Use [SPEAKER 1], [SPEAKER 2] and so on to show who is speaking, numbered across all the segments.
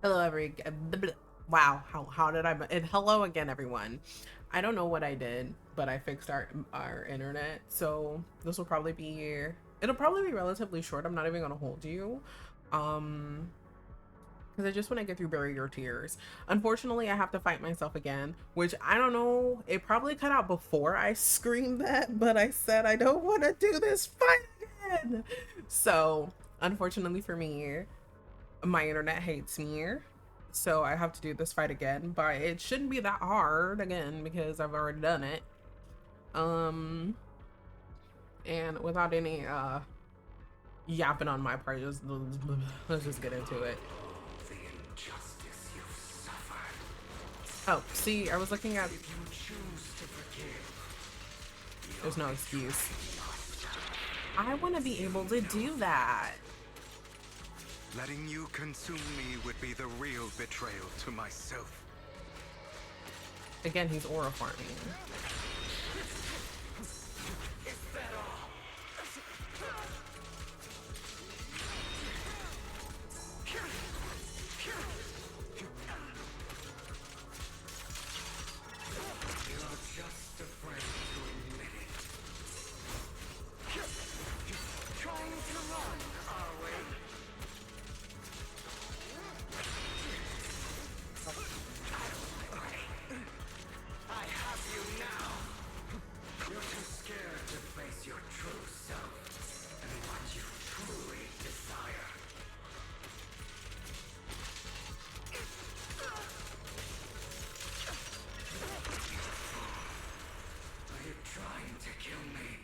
[SPEAKER 1] Hello, wow, how did I? And hello again, everyone. I don't know what I did, but I fixed our internet, so this will probably be. It'll probably be relatively short. I'm not even gonna hold you, um, because I just want to get through Bury Your Tears. Unfortunately, I have to fight myself again, which I don't know. It probably cut out before I screamed that, but I said I don't want to do this fight again. So, unfortunately for me, my internet hates me, so I have to do this fight again, but it shouldn't be that hard again because I've already done it. um and without any yapping on my part, just let's just get into it.
[SPEAKER 2] The injustice you've suffered.
[SPEAKER 1] Oh, see, I was looking at.
[SPEAKER 2] If you choose to forgive,
[SPEAKER 1] There's no excuse. I want to be able to do that.
[SPEAKER 2] letting you consume me would be the real betrayal to myself.
[SPEAKER 1] Again, he's aura farming.
[SPEAKER 2] Is that all? You're just afraid to admit it. Trying to run, are we? I have you now. You're too scared to face your true self and what you truly desire. Are you trying to kill me?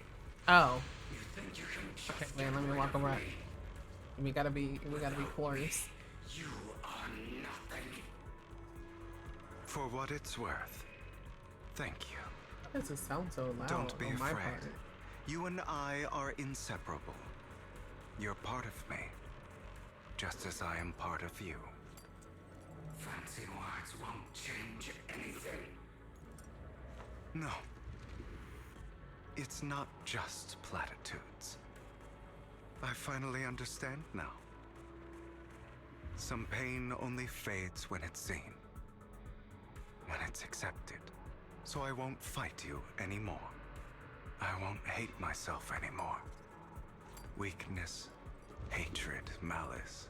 [SPEAKER 1] Oh,
[SPEAKER 2] You think you can just
[SPEAKER 1] okay, man, let me walk around. We gotta be close.
[SPEAKER 2] You are nothing. For what it's worth, thank you.
[SPEAKER 1] Why does it sound so loud?
[SPEAKER 2] Don't be
[SPEAKER 1] on my
[SPEAKER 2] afraid.
[SPEAKER 1] part?
[SPEAKER 2] You and I are inseparable. You're part of me, just as I am part of you. Fancy words won't change anything. No. It's not just platitudes. I finally understand now. Some pain only fades when it's seen, when it's accepted. So I won't fight you anymore. I won't hate myself anymore. Weakness, hatred, malice,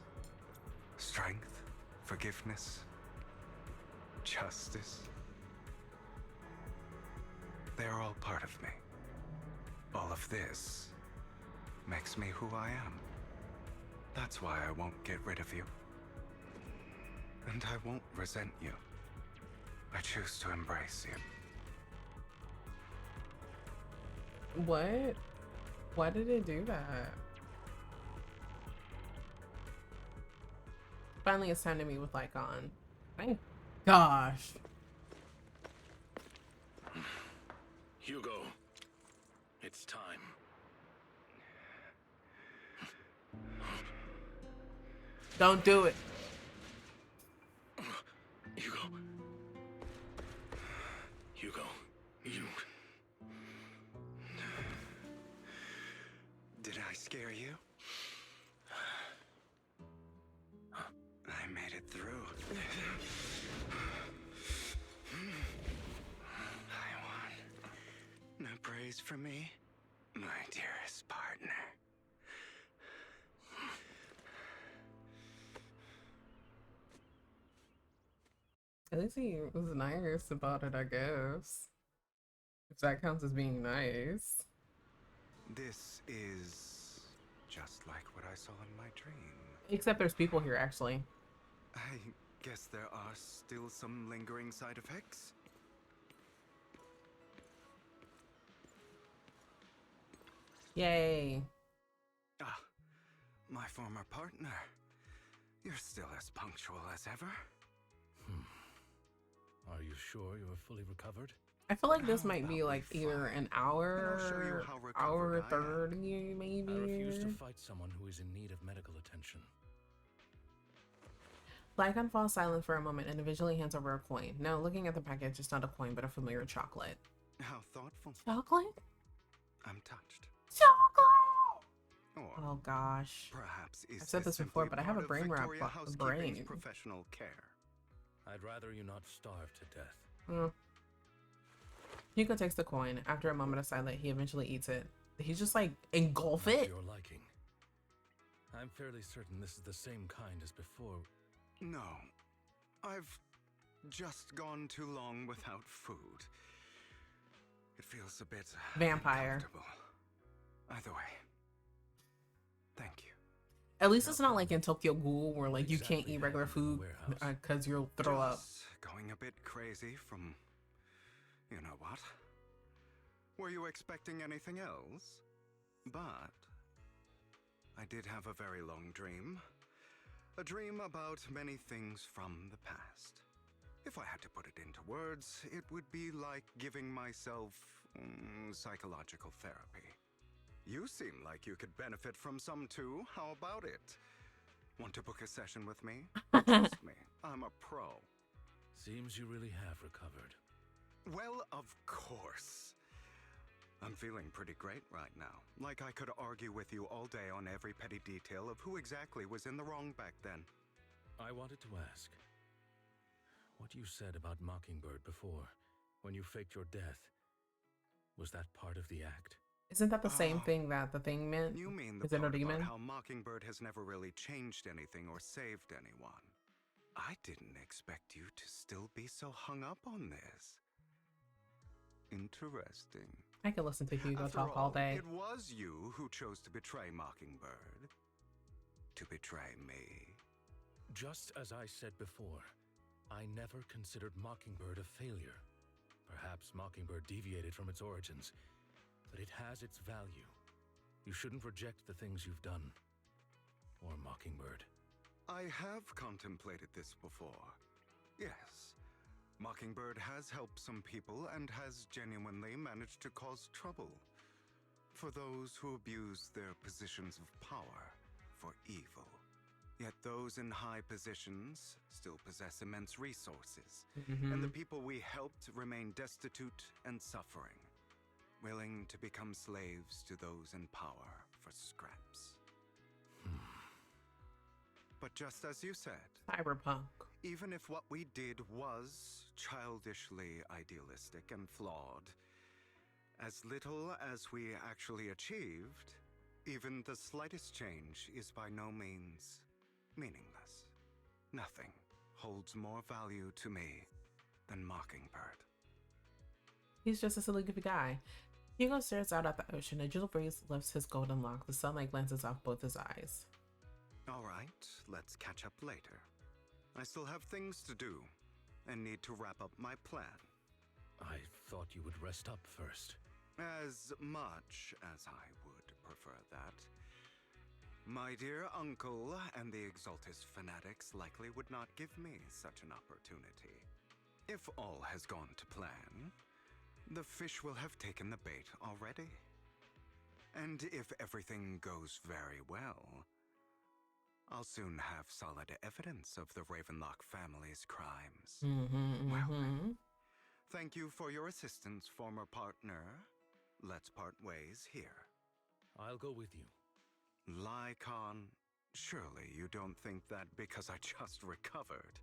[SPEAKER 2] strength, forgiveness, justice. They're all part of me. All of this makes me who I am. That's why I won't get rid of you. And I won't resent you. I choose to embrace you.
[SPEAKER 1] What? Why did it do that? Finally, it's time to meet with Lycon. Thank gosh.
[SPEAKER 3] Hugo, it's time.
[SPEAKER 1] Don't do it.
[SPEAKER 3] Hugo. Hugo, you...
[SPEAKER 2] Did I scare you? I made it through. I won. No praise for me, my dearest partner.
[SPEAKER 1] At least he was nice about it, I guess. If that counts as being nice.
[SPEAKER 2] This is just like what I saw in my dream.
[SPEAKER 1] Except there's people here, actually.
[SPEAKER 2] I guess there are still some lingering side effects.
[SPEAKER 1] Yay.
[SPEAKER 2] Ah, my former partner. You're still as punctual as ever.
[SPEAKER 3] Are you sure you're fully recovered?
[SPEAKER 1] I feel like this
[SPEAKER 2] How
[SPEAKER 1] might be
[SPEAKER 2] about
[SPEAKER 1] like
[SPEAKER 2] we
[SPEAKER 1] either
[SPEAKER 2] fight,
[SPEAKER 1] an
[SPEAKER 2] and I'll show you
[SPEAKER 1] hour,
[SPEAKER 2] how
[SPEAKER 1] hour
[SPEAKER 2] recovered I am.
[SPEAKER 1] 30 maybe.
[SPEAKER 3] I refuse to fight someone who is in need of medical attention.
[SPEAKER 1] Lycon falls silent for a moment and visually hands over a coin. Now looking at the package, it's not a coin but a familiar chocolate.
[SPEAKER 2] How thoughtful.
[SPEAKER 1] Chocolate?
[SPEAKER 2] I'm touched.
[SPEAKER 1] Chocolate!
[SPEAKER 2] Or
[SPEAKER 1] Oh gosh.
[SPEAKER 2] Perhaps is
[SPEAKER 1] I've said this before,
[SPEAKER 2] simply
[SPEAKER 1] but I have
[SPEAKER 2] part
[SPEAKER 1] a
[SPEAKER 2] of
[SPEAKER 1] brain rot
[SPEAKER 2] Victoria Housekeeping's
[SPEAKER 1] brain.
[SPEAKER 2] professional care.
[SPEAKER 3] I'd rather you not starve to death.
[SPEAKER 1] Hugo takes the coin. After a moment of silence, he eventually eats it. He's just like engulf
[SPEAKER 3] Not to
[SPEAKER 1] it.
[SPEAKER 3] your liking. I'm fairly certain this is the same kind as before.
[SPEAKER 2] No, I've just gone too long without food. It feels a bit
[SPEAKER 1] Vampire.
[SPEAKER 2] uncomfortable. Either way, thank you.
[SPEAKER 1] At least it's not like in Tokyo Ghoul where like you can't
[SPEAKER 3] Exactly
[SPEAKER 1] eat regular
[SPEAKER 3] happened in the
[SPEAKER 1] food
[SPEAKER 3] warehouse?
[SPEAKER 1] because you'll throw up.
[SPEAKER 2] Just going a bit crazy from, you know what? Were you expecting anything else? But I did have a very long dream. A dream about many things from the past. If I had to put it into words, it would be like giving myself psychological therapy. You seem like you could benefit from some too. How about it? Want to book a session with me? Trust me, I'm a pro.
[SPEAKER 3] Seems you really have recovered.
[SPEAKER 2] Well, of course. I'm feeling pretty great right now. Like I could argue with you all day on every petty detail of who exactly was in the wrong back then.
[SPEAKER 3] I wanted to ask, what you said about Mockingbird before, when you faked your death, was that part of the act?
[SPEAKER 1] Isn't that the same thing that the thing meant?
[SPEAKER 2] You mean the
[SPEAKER 1] Is it a
[SPEAKER 2] part about
[SPEAKER 1] demon?
[SPEAKER 2] how Mockingbird has never really changed anything or saved anyone? I didn't expect you to still be so hung up on this. Interesting.
[SPEAKER 1] I could listen to Hugo
[SPEAKER 2] After
[SPEAKER 1] talk all day.
[SPEAKER 2] It was you who chose to betray Mockingbird. To betray me.
[SPEAKER 3] Just as I said before, I never considered Mockingbird a failure. Perhaps Mockingbird deviated from its origins, but it has its value. You shouldn't reject the things you've done. Or Mockingbird.
[SPEAKER 2] I have contemplated this before. Yes. Mockingbird has helped some people and has genuinely managed to cause trouble. For those who abuse their positions of power for evil. Yet those in high positions still possess immense resources. And the people we helped remain destitute and suffering. Willing to become slaves to those in power for scraps. But just as you said,
[SPEAKER 1] Cyberpunk.
[SPEAKER 2] even if what we did was childishly idealistic and flawed, as little as we actually achieved, even the slightest change is by no means meaningless. Nothing holds more value to me than Mockingbird.
[SPEAKER 1] He's just a silly goofy guy. Hugo stares out at the ocean. A gentle breeze lifts his golden lock. The sunlight glances off both his eyes.
[SPEAKER 2] All right, let's catch up later. I still have things to do and need to wrap up my plan.
[SPEAKER 3] I thought you would rest up first.
[SPEAKER 2] As much as I would prefer that. My dear uncle and the Exaltus fanatics likely would not give me such an opportunity. If all has gone to plan, the fish will have taken the bait already. And if everything goes very well, I'll soon have solid evidence of the Ravenlock family's crimes. Well, thank you for your assistance, former partner. Let's part ways here.
[SPEAKER 3] I'll go with you.
[SPEAKER 2] Lycon, surely you don't think that because I just recovered,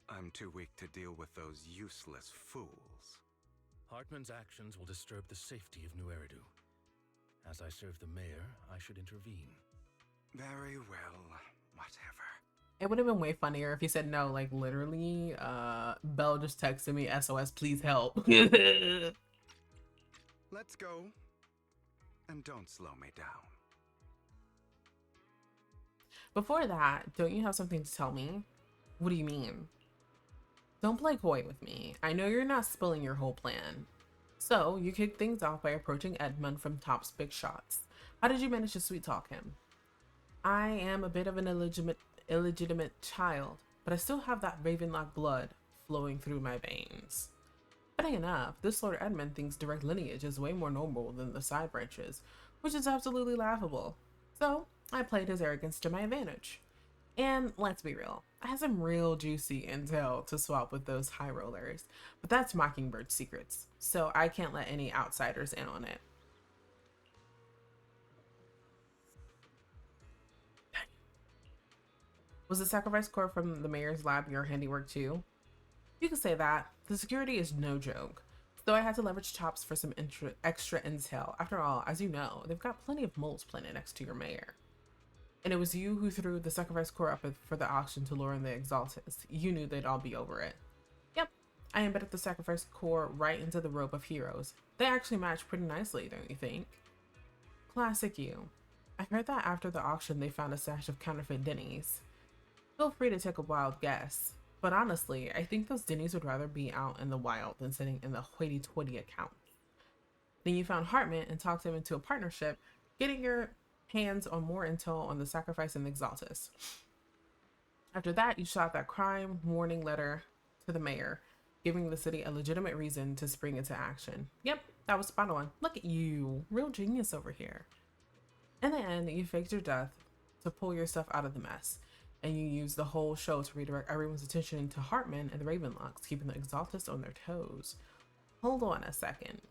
[SPEAKER 2] I'm too weak to deal with those useless fools.
[SPEAKER 3] Hartman's actions will disturb the safety of New Eridu. As I serve the mayor, I should intervene.
[SPEAKER 2] Very well, whatever.
[SPEAKER 1] It would have been way funnier if he said no, like literally, Belle just texted me, SOS, please help.
[SPEAKER 2] Let's go. And don't slow me down.
[SPEAKER 1] Before that, don't you have something to tell me? What do you mean? Don't play coy with me. I know you're not spilling your whole plan. So, you kick things off by approaching Edmund from Top's Big Shots. How did you manage to sweet talk him? I am a bit of an illegitimate child, but I still have that Ravenlock blood flowing through my veins. Funny enough, this Lord Edmund thinks direct lineage is way more noble than the side branches, which is absolutely laughable. So, I played his arrogance to my advantage. And let's be real, I have some real juicy intel to swap with those high rollers, but that's Mockingbird's secrets, so I can't let any outsiders in on it. Was the sacrifice core from the mayor's lab your handiwork too? You could say that. The security is no joke. Though I had to leverage Chops for some extra intel. After all, as you know, they've got plenty of moles planted next to your mayor. And it was you who threw the sacrifice core up for the auction to lure in the Exaltus. You knew they'd all be over it. Yep, I embedded the sacrifice core right into the rope of heroes. They actually match pretty nicely, don't you think? Classic you. I heard that after the auction they found a stash of counterfeit Denny's. Feel free to take a wild guess. But honestly, I think those Denny's would rather be out in the wild than sitting in the hoity-toity account. Then you found Hartman and talked him into a partnership, getting your hands on more intel on the sacrifice and the Exaltus. After that, you shot that crime warning letter to the mayor, giving the city a legitimate reason to spring into action. Yep, that was spot on. Look at you, real genius over here. In the end, you faked your death to pull yourself out of the mess, and you used the whole show to redirect everyone's attention to Hartman and the Ravenlocks, keeping the Exaltus on their toes. Hold on a second.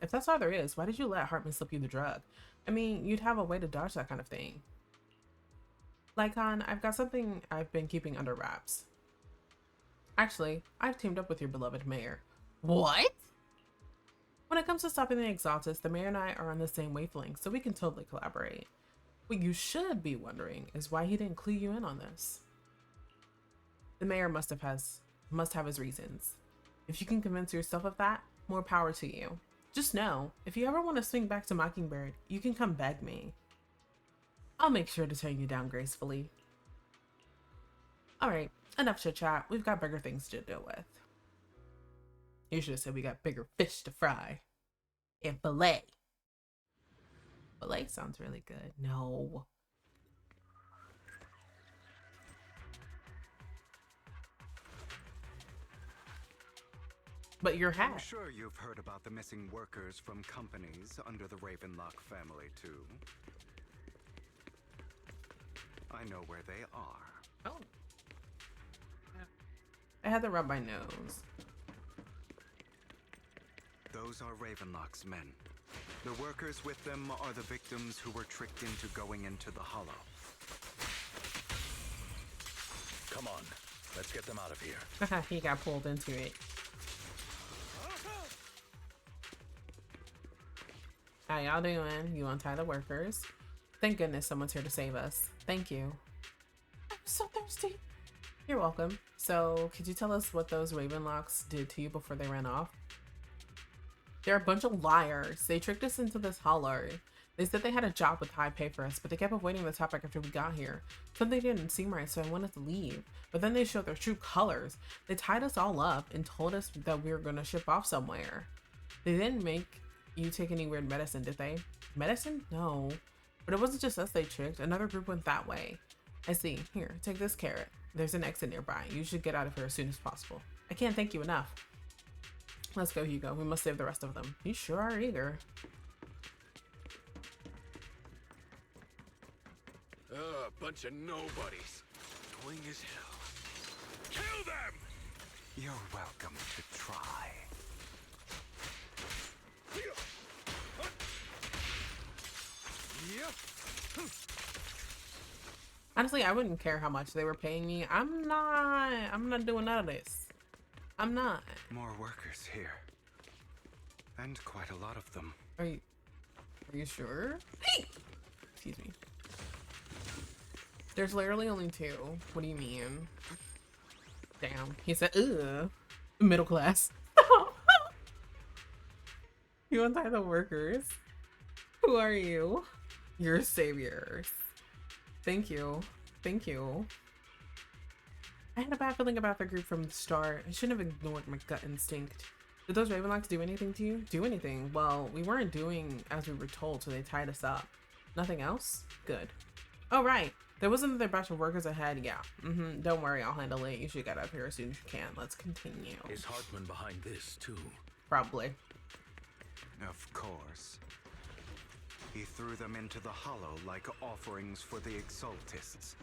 [SPEAKER 1] If that's all there is, why did you let Hartman slip you the drug? I mean, you'd have a way to dodge that kind of thing. Lycon, I've got something I've been keeping under wraps. Actually, I've teamed up with your beloved mayor. What? When it comes to stopping the Exaltus, the mayor and I are on the same wavelength, so we can totally collaborate. What you should be wondering is why he didn't clue you in on this. The mayor must have his reasons. If you can convince yourself of that, more power to you. Just know, if you ever want to swing back to Mockingbird, you can come beg me. I'll make sure to turn you down gracefully. Alright, enough chit chat. We've got bigger things to deal with. You should have said we got bigger fish to fry. And fillet. Fillet sounds really good. No. But your hat.
[SPEAKER 2] I'm sure you've heard about the missing workers from companies under the Ravenlock family, too. I know where they are.
[SPEAKER 1] Oh. I had to rub my nose.
[SPEAKER 2] Those are Ravenlock's men. The workers with them are the victims who were tricked into going into the Hollow.
[SPEAKER 3] Come on, let's get them out of here.
[SPEAKER 1] He got pulled into it. How y'all doing? You untie the workers. Thank goodness someone's here to save us. Thank you. I'm so thirsty. You're welcome. So, could you tell us what those Ravenlocks did to you before they ran off? They're a bunch of liars. They tricked us into this hollow. They said they had a job with high pay for us, but they kept avoiding the topic after we got here. Something didn't seem right, so I wanted to leave. But then they showed their true colors. They tied us all up and told us that we were going to ship off somewhere. They didn't make you take any weird medicine, did they? Medicine? No. But it wasn't just us they tricked. Another group went that way. I see. Here, take this carrot. There's an exit nearby. You should get out of here as soon as possible. I can't thank you enough. Let's go, Hugo. We must save the rest of them. You sure are eager.
[SPEAKER 3] Bunch of nobodies. Annoying as hell. Kill them!
[SPEAKER 2] You're welcome to try.
[SPEAKER 1] Honestly, I wouldn't care how much they were paying me. I'm not doing none of this. I'm not.
[SPEAKER 2] More workers here. And quite a lot of them.
[SPEAKER 1] Are you sure? Excuse me. There's literally only two. What do you mean? Damn. He said, ugh. Middle class. You untie the workers. Who are you? Your saviors. Thank you. Thank you. I had a bad feeling about the group from the start. I shouldn't have ignored my gut instinct. Did those Ravenlocks do anything to you? Do anything? Well, we weren't doing as we were told, so they tied us up. Nothing else? Good. Oh, right. There was another batch of workers ahead. Yeah. Don't worry, I'll handle it. You should get up here as soon as you can. Let's continue.
[SPEAKER 3] Is Hartman behind this, too?
[SPEAKER 1] Probably.
[SPEAKER 2] Of course. He threw them into the Hollow like offerings for the Exaltists.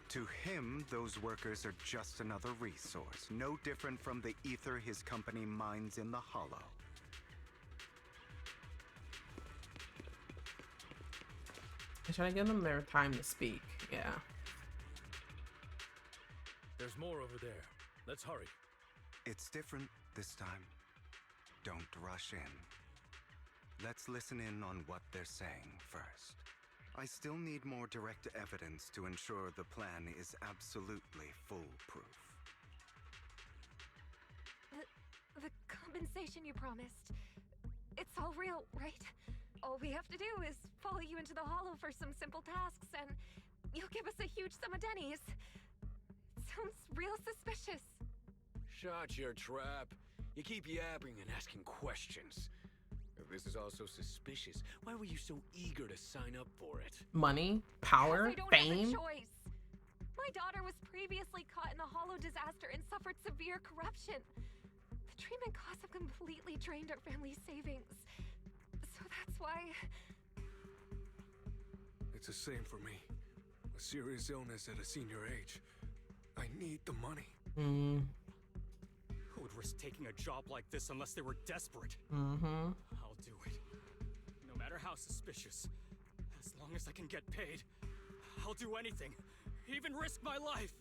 [SPEAKER 2] To him, those workers are just another resource, no different from the ether his company mines in the Hollow.
[SPEAKER 1] I try to give them their time to speak. Yeah.
[SPEAKER 3] There's more over there. Let's hurry.
[SPEAKER 2] It's different this time. Don't rush in. Let's listen in on what they're saying first. I still need more direct evidence to ensure the plan is absolutely foolproof.
[SPEAKER 4] The compensation you promised. It's all real, right? All we have to do is follow you into the hollow for some simple tasks, and you'll give us a huge sum of dennies. It sounds real suspicious.
[SPEAKER 5] Shut your trap. You keep yapping and asking questions. If this is all so suspicious, why were you so eager to sign up for it?
[SPEAKER 1] Money, power,
[SPEAKER 4] I don't
[SPEAKER 1] fame.
[SPEAKER 4] have a choice. My daughter was previously caught in the hollow disaster and suffered severe corruption. The treatment costs have completely drained our family's savings. So that's why...
[SPEAKER 5] It's the same for me. A serious illness at a senior age. I need the money.
[SPEAKER 6] Who would risk taking a job like this unless they were desperate? I'll do it. No matter how suspicious. As long as I can get paid, I'll do anything. Even risk my life.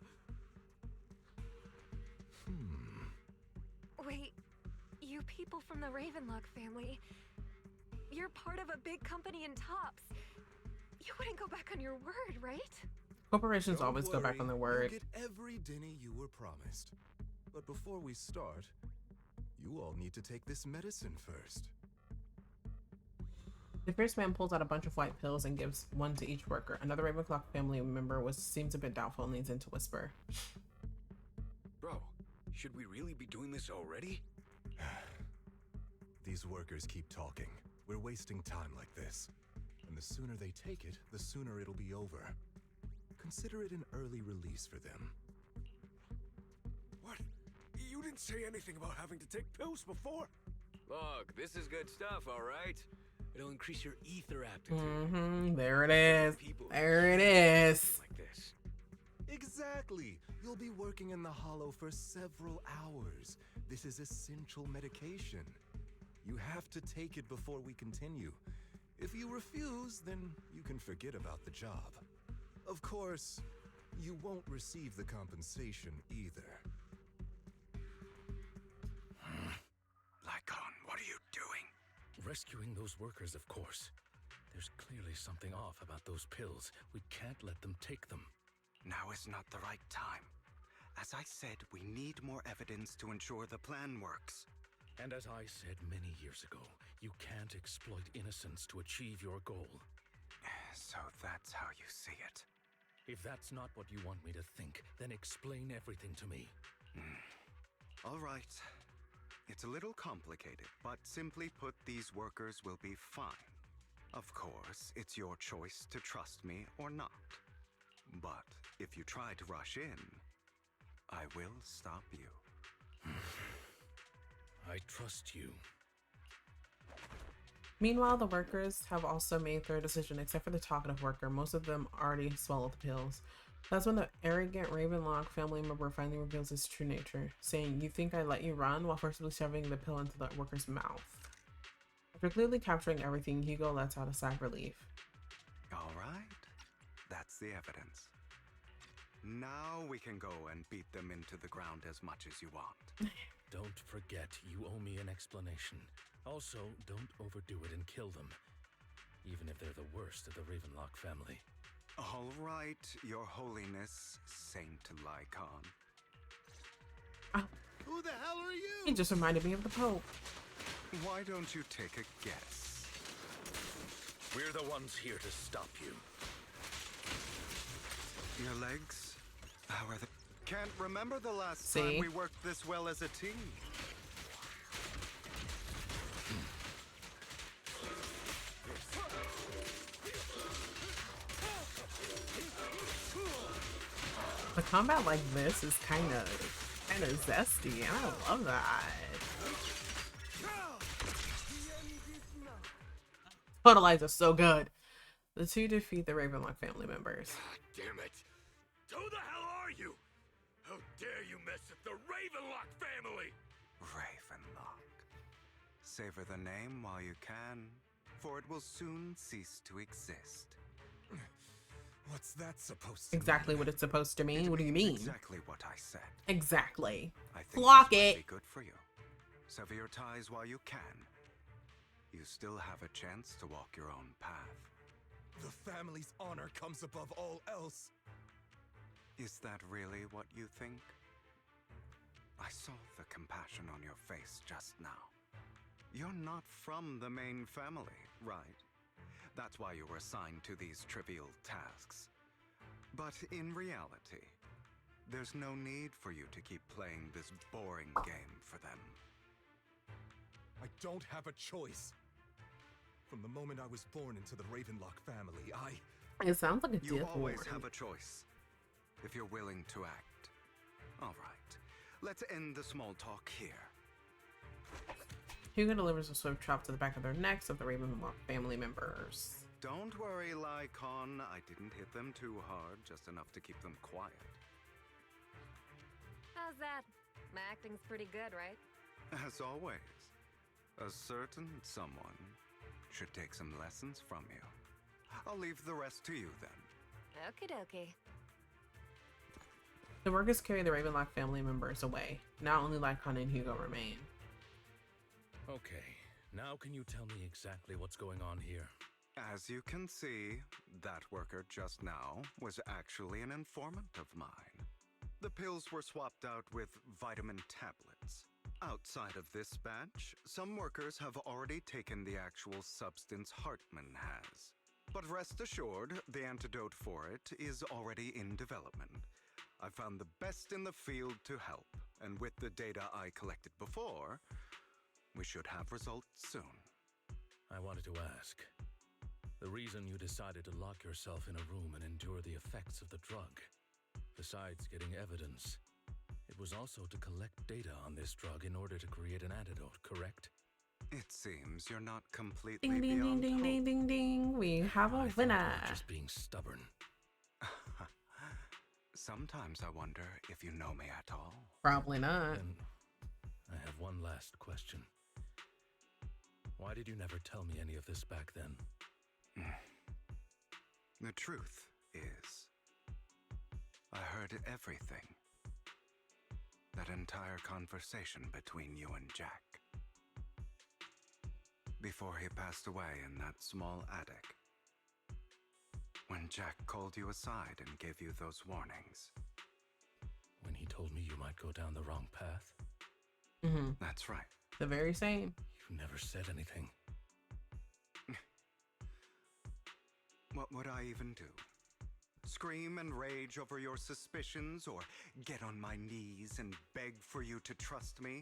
[SPEAKER 4] Wait, you people from the Ravenlock family, you're part of a big company in Tops. You wouldn't go back on your word, right?
[SPEAKER 1] Corporations
[SPEAKER 7] Don't
[SPEAKER 1] always go back
[SPEAKER 7] worry,
[SPEAKER 1] on their word.
[SPEAKER 7] You'll get every denny you were promised. But before we start, you all need to take this medicine first.
[SPEAKER 1] The first man pulls out a bunch of white pills and gives one to each worker. Another Ravenclaw family member seems a bit doubtful and leans in to whisper.
[SPEAKER 5] Bro, should we really be doing this already?
[SPEAKER 7] These workers keep talking. We're wasting time like this. And the sooner they take it, the sooner it'll be over. Consider it an early release for them.
[SPEAKER 5] What? You didn't say anything about having to take pills before. Look, this is good stuff, all right? It'll increase your ether aptitude.
[SPEAKER 1] There it is. There it is.
[SPEAKER 5] Like this.
[SPEAKER 7] Exactly! You'll be working in the hollow for several hours. This is essential medication. You have to take it before we continue. If you refuse, then you can forget about the job. Of course, you won't receive the compensation either.
[SPEAKER 2] Lycon, what are you doing?
[SPEAKER 3] Rescuing those workers, of course. There's clearly something off about those pills. We can't let them take them.
[SPEAKER 2] Now is not the right time. As I said, we need more evidence to ensure the plan works.
[SPEAKER 3] And as I said many years ago, you can't exploit innocence to achieve your goal.
[SPEAKER 2] So that's how you see it.
[SPEAKER 3] If that's not what you want me to think, then explain everything to me.
[SPEAKER 2] All right. It's a little complicated, but simply put, these workers will be fine. Of course, it's your choice to trust me or not. But if you try to rush in, I will stop you.
[SPEAKER 3] I trust you.
[SPEAKER 1] Meanwhile, the workers have also made their decision, except for the talkative worker. Most of them already swallowed the pills. That's when the arrogant Ravenlock family member finally reveals his true nature, saying, "You think I let you run?" while forcibly shoving the pill into the worker's mouth. After clearly capturing everything, Hugo lets out a sigh of relief.
[SPEAKER 2] All right. That's the evidence. Now we can go and beat them into the ground as much as you want.
[SPEAKER 3] Don't forget, you owe me an explanation. Also, don't overdo it and kill them, even if they're the worst of the Ravenlock family.
[SPEAKER 2] All right, Your Holiness, Saint Lycon.
[SPEAKER 7] Who the hell are you?
[SPEAKER 1] He just reminded me of the Pope.
[SPEAKER 2] Why don't you take a guess?
[SPEAKER 3] We're the ones here to stop you.
[SPEAKER 2] Your legs? How are they? Can't remember the last
[SPEAKER 1] See?
[SPEAKER 2] time we worked this well as a team.
[SPEAKER 1] The combat like this is kind of zesty, and I love that. Totalize so good. The two defeat the Ravenlock family members.
[SPEAKER 5] Damn it. Who the hell are you? How dare you mess with the Ravenlock family?
[SPEAKER 2] Ravenlock. Savor the name while you can, for it will soon cease to exist.
[SPEAKER 7] What's that supposed to
[SPEAKER 1] Exactly
[SPEAKER 7] mean?
[SPEAKER 1] what it's supposed to mean.
[SPEAKER 2] It
[SPEAKER 1] What do you
[SPEAKER 2] means
[SPEAKER 1] mean?
[SPEAKER 2] Exactly what I said.
[SPEAKER 1] Exactly.
[SPEAKER 2] I think
[SPEAKER 1] Flock
[SPEAKER 2] this might
[SPEAKER 1] it.
[SPEAKER 2] be good for you. Sever your ties while you can. You still have a chance to walk your own path.
[SPEAKER 7] The family's honor comes above all else.
[SPEAKER 2] Is that really what you think? I saw the compassion on your face just now. You're not from the main family, right? That's why you were assigned to these trivial tasks. But in reality, there's no need for you to keep playing this boring game for them.
[SPEAKER 7] I don't have a choice. From the moment I was born into the Ravenlock family,
[SPEAKER 1] It sounds like a
[SPEAKER 2] You
[SPEAKER 1] death
[SPEAKER 2] always
[SPEAKER 1] warrant.
[SPEAKER 2] have a choice, if you're willing to act. All right, let's end the small talk here.
[SPEAKER 1] Hugo delivers a swift chop to the back of their necks of the Ravenlock family members.
[SPEAKER 2] Don't worry, Lycon. I didn't hit them too hard, just enough to keep them quiet.
[SPEAKER 4] How's that? My acting's pretty good, right?
[SPEAKER 2] As always, a certain someone should take some lessons from you. I'll leave the rest to you then.
[SPEAKER 4] Okie dokie.
[SPEAKER 1] The workers carry the Ravenlock family members away. Now only Lycon and Hugo remain.
[SPEAKER 3] Okay, now can you tell me exactly what's going on here?
[SPEAKER 2] As you can see, that worker just now was actually an informant of mine. The pills were swapped out with vitamin tablets. Outside of this batch, some workers have already taken the actual substance Hartman has. But rest assured, the antidote for it is already in development. I found the best in the field to help, and with the data I collected before, we should have results soon.
[SPEAKER 3] I wanted to ask. The reason you decided to lock yourself in a room and endure the effects of the drug, besides getting evidence, it was also to collect data on this drug in order to create an antidote, correct?
[SPEAKER 2] It seems you're not completely
[SPEAKER 1] Ding ding ding
[SPEAKER 2] beyond
[SPEAKER 1] ding
[SPEAKER 2] hope.
[SPEAKER 1] ding ding ding. We have a
[SPEAKER 3] I thought
[SPEAKER 1] winner.
[SPEAKER 3] you were just being stubborn.
[SPEAKER 2] Sometimes I wonder if you know me at all.
[SPEAKER 1] Probably not.
[SPEAKER 3] Then I have one last question. Why did you never tell me any of this back then?
[SPEAKER 2] The truth is, I heard everything. That entire conversation between you and Jack. Before he passed away in that small attic. When Jack called you aside and gave you those warnings.
[SPEAKER 3] When he told me you might go down the wrong path?
[SPEAKER 1] Mm-hmm.
[SPEAKER 2] That's right.
[SPEAKER 1] The very same.
[SPEAKER 3] You never said anything.
[SPEAKER 2] What would I even do? Scream and rage over your suspicions, or get on my knees and beg for you to trust me?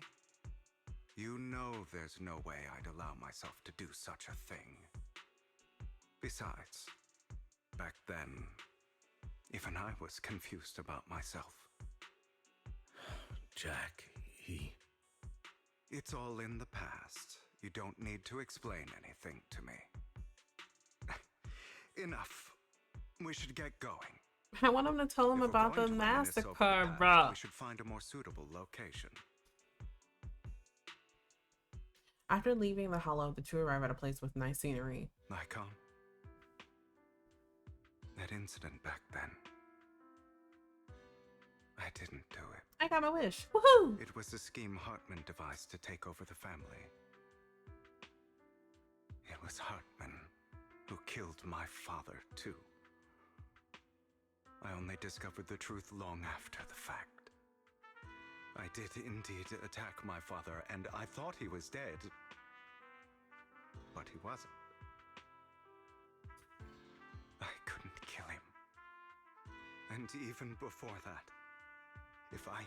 [SPEAKER 2] You know there's no way I'd allow myself to do such a thing. Besides, back then, even I was confused about myself.
[SPEAKER 3] Jack,
[SPEAKER 2] It's all in the past. You don't need to explain anything to me. Enough. We should get going.
[SPEAKER 1] I want him to tell him
[SPEAKER 2] If we're
[SPEAKER 1] about the
[SPEAKER 2] going to reminisce over the
[SPEAKER 1] massacre,
[SPEAKER 2] past,
[SPEAKER 1] bro.
[SPEAKER 2] We should find a more suitable location.
[SPEAKER 1] After leaving the Hollow, the two arrive at a place with nice scenery.
[SPEAKER 2] Lycon, that incident back then, I didn't do it.
[SPEAKER 1] I got my wish. Woohoo!
[SPEAKER 2] It was a scheme Hartman devised to take over the family. It was Hartman who killed my father, too. I only discovered the truth long after the fact. I did indeed attack my father, and I thought he was dead. But he wasn't. I couldn't kill him. And even before that, if I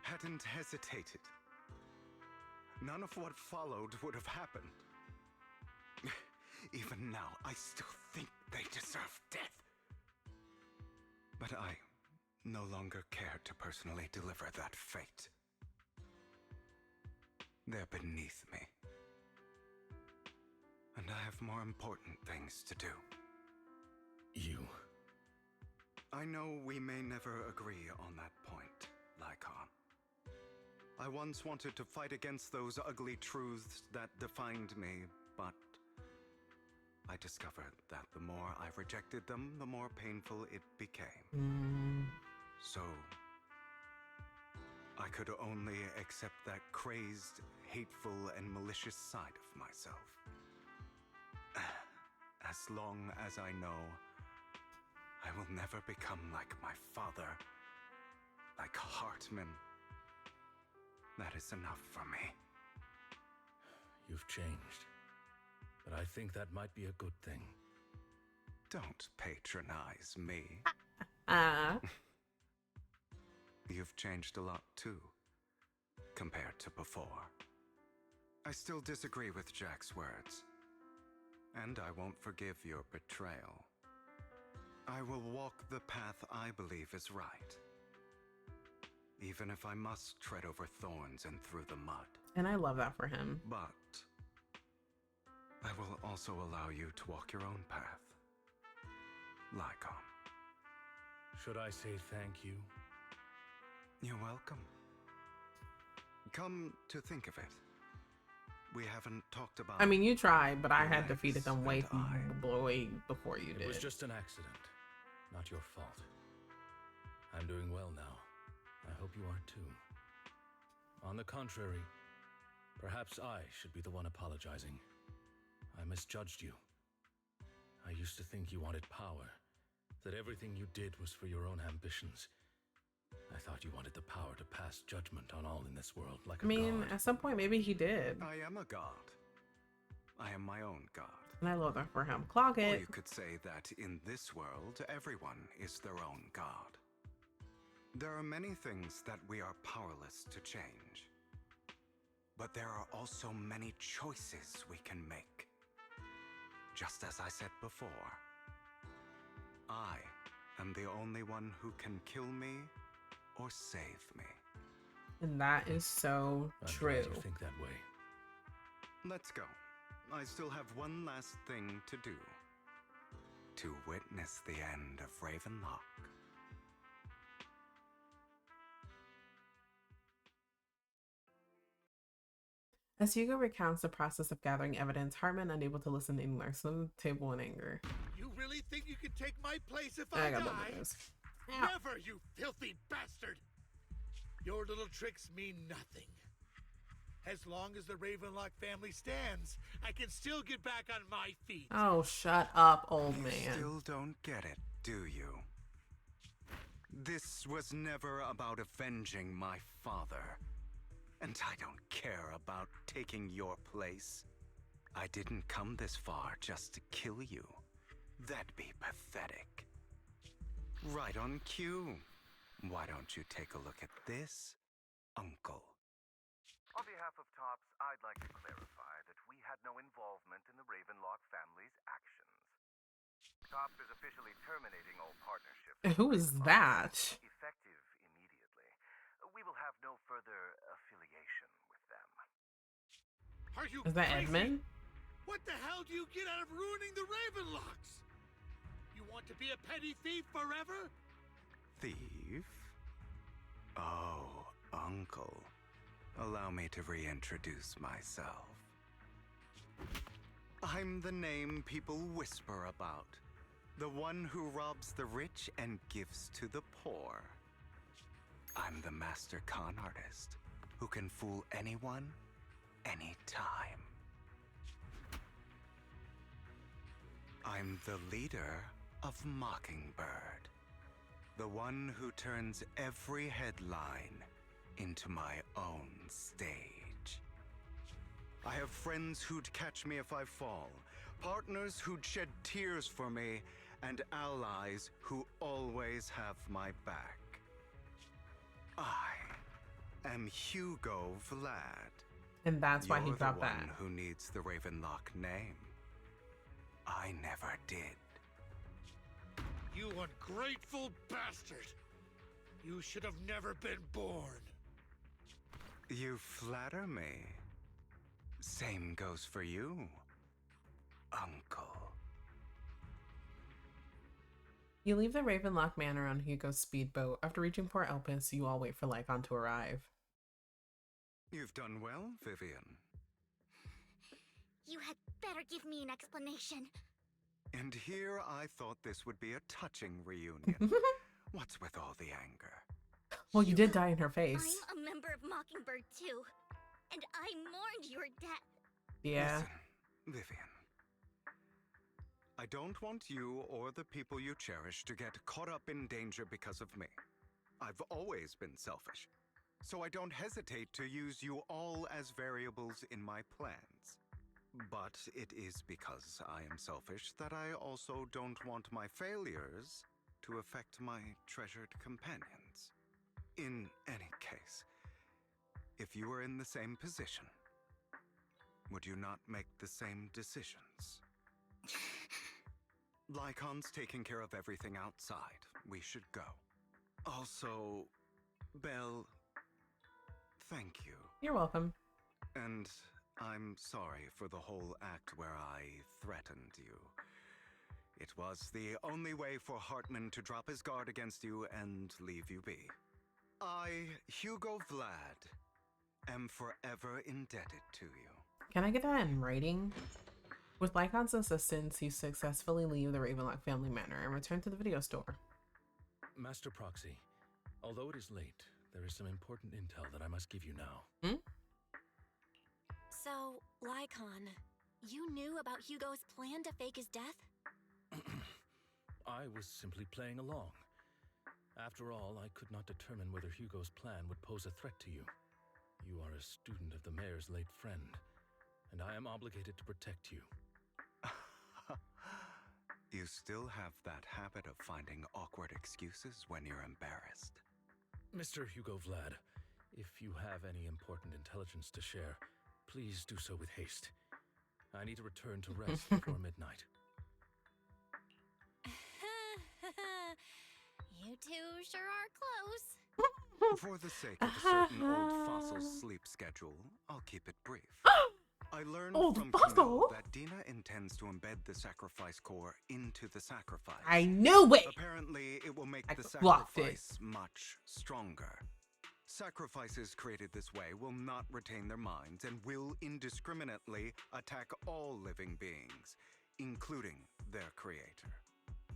[SPEAKER 2] hadn't hesitated, none of what followed would have happened. Even now, I still think they deserve death. But I no longer care to personally deliver that fate. They're beneath me. And I have more important things to do.
[SPEAKER 3] you.
[SPEAKER 2] I know we may never agree on that point, Lycon. I once wanted to fight against those ugly truths that defined me, but I discovered that the more I rejected them, the more painful it became. So, I could only accept that crazed, hateful, and malicious side of myself. As long as I know I will never become like my father, like Hartman, that is enough for me.
[SPEAKER 3] You've changed, but I think that might be a good thing.
[SPEAKER 2] Don't patronize me.
[SPEAKER 1] Ah.
[SPEAKER 2] You've changed a lot too, compared to before. I still disagree with Jack's words, and I won't forgive your betrayal. I will walk the path I believe is right, even if I must tread over thorns and through the mud.
[SPEAKER 1] And I love that for him.
[SPEAKER 2] But I will also allow you to walk your own path. Lycon.
[SPEAKER 3] Should I say thank you?
[SPEAKER 2] You're welcome. Come to think of it, we haven't talked about...
[SPEAKER 1] I mean, you tried, but I had
[SPEAKER 2] Legs
[SPEAKER 1] defeated them way before you did.
[SPEAKER 3] It was just an accident, not your fault. I'm doing well now. I hope you are too. On the contrary, perhaps I should be the one apologizing. I misjudged you. I used to think you wanted power, that everything you did was for your own ambitions. I thought you wanted the power to pass judgment on all in this world like a
[SPEAKER 1] I mean,
[SPEAKER 3] god.
[SPEAKER 1] at some point, maybe he did.
[SPEAKER 2] I am a god. I am my own god.
[SPEAKER 1] And I love that for him. Clog
[SPEAKER 2] Or
[SPEAKER 1] it.
[SPEAKER 2] you could say that in this world, everyone is their own god. There are many things that we are powerless to change. But there are also many choices we can make. Just as I said before, I am the only one who can kill me or save me.
[SPEAKER 1] And that is so
[SPEAKER 3] I'm
[SPEAKER 1] true.
[SPEAKER 3] glad you think that way.
[SPEAKER 2] Let's go. I still have one last thing to do. To witness the end of Ravenlock.
[SPEAKER 1] As Hugo recounts the process of gathering evidence, Hartman, unable to listen anymore, slams the table in anger.
[SPEAKER 8] You really think you can take my place if
[SPEAKER 1] I
[SPEAKER 8] I
[SPEAKER 1] got
[SPEAKER 8] die?
[SPEAKER 1] this.
[SPEAKER 8] Never, you filthy bastard! Your little tricks mean nothing. As long as the Ravenlock family stands, I can still get back on my feet.
[SPEAKER 1] Oh, shut up, old
[SPEAKER 2] You
[SPEAKER 1] man.
[SPEAKER 2] still don't get it, do you? This was never about avenging my father. And I don't care about taking your place. I didn't come this far just to kill you. That'd be pathetic. Right on cue. Why don't you take a look at this, Uncle?
[SPEAKER 9] On behalf of TOPS, I'd like to clarify that we had no involvement in the Ravenlock family's actions. TOPS is officially terminating all partnerships.
[SPEAKER 1] Who is that?
[SPEAKER 9] Effective immediately. We will have no further affiliation with them.
[SPEAKER 8] Are you
[SPEAKER 1] Is that
[SPEAKER 8] crazy?
[SPEAKER 1] Edmund?
[SPEAKER 8] What the hell do you get out of ruining the Ravenlocks? You want to be a petty thief forever?
[SPEAKER 2] Thief? Oh, Uncle. Allow me to reintroduce myself. I'm the name people whisper about. The one who robs the rich and gives to the poor. I'm the master con artist who can fool anyone, anytime. I'm the leader of Mockingbird. The one who turns every headline into my own stage. I have friends who'd catch me if I fall, partners who'd shed tears for me, and allies who always have my back. I am Hugo Vlad.
[SPEAKER 1] And that's why he
[SPEAKER 2] You're the
[SPEAKER 1] dropped
[SPEAKER 2] one
[SPEAKER 1] that.
[SPEAKER 2] who needs the Ravenlock name. I never did.
[SPEAKER 8] You ungrateful bastard! You should have never been born.
[SPEAKER 2] You flatter me. Same goes for you, Uncle.
[SPEAKER 1] You leave the Ravenlock Manor on Hugo's speedboat. After reaching Port Elpis, you all wait for Lycon to arrive.
[SPEAKER 2] You've done well, Vivian.
[SPEAKER 10] You had better give me an explanation.
[SPEAKER 2] And here I thought this would be a touching reunion. What's with all the anger?
[SPEAKER 1] Well, you did die in her face.
[SPEAKER 10] I'm a member of Mockingbird too, and I mourned your death.
[SPEAKER 1] Yeah.
[SPEAKER 2] Listen, Vivian. I don't want you or the people you cherish to get caught up in danger because of me. I've always been selfish, so I don't hesitate to use you all as variables in my plans. But it is because I am selfish that I also don't want my failures to affect my treasured companions. In any case, if you were in the same position, would you not make the same decisions? Lycon's taking care of everything outside. We should go. Also, Belle, thank you.
[SPEAKER 1] You're welcome.
[SPEAKER 2] And I'm sorry for the whole act where I threatened you. It was the only way for Hartman to drop his guard against you and leave you be. I, Hugo Vlad, am forever indebted to you.
[SPEAKER 1] Can I get that in writing? With Lycon's assistance, you successfully leave the Ravenlock family manor and return to the video store.
[SPEAKER 3] Master Proxy, although it is late, there is some important intel that I must give you now.
[SPEAKER 10] So, Lycon, you knew about Hugo's plan to fake his death?
[SPEAKER 3] I was simply playing along. After all, I could not determine whether Hugo's plan would pose a threat to you. You are a student of the mayor's late friend, and I am obligated to protect you.
[SPEAKER 2] You still have that habit of finding awkward excuses when you're embarrassed.
[SPEAKER 3] Mr. Hugo Vlad, if you have any important intelligence to share, please do so with haste. I need to return to rest before midnight.
[SPEAKER 10] You two sure are close.
[SPEAKER 2] For the sake of a certain old fossil's sleep schedule, I'll keep it brief. I learned from Camille that Dina intends to embed the sacrifice core into the sacrifice.
[SPEAKER 1] I knew it!
[SPEAKER 2] Apparently, it will make the
[SPEAKER 1] blocked
[SPEAKER 2] sacrifice much stronger. Sacrifices created this way will not retain their minds and will indiscriminately attack all living beings, including their creator.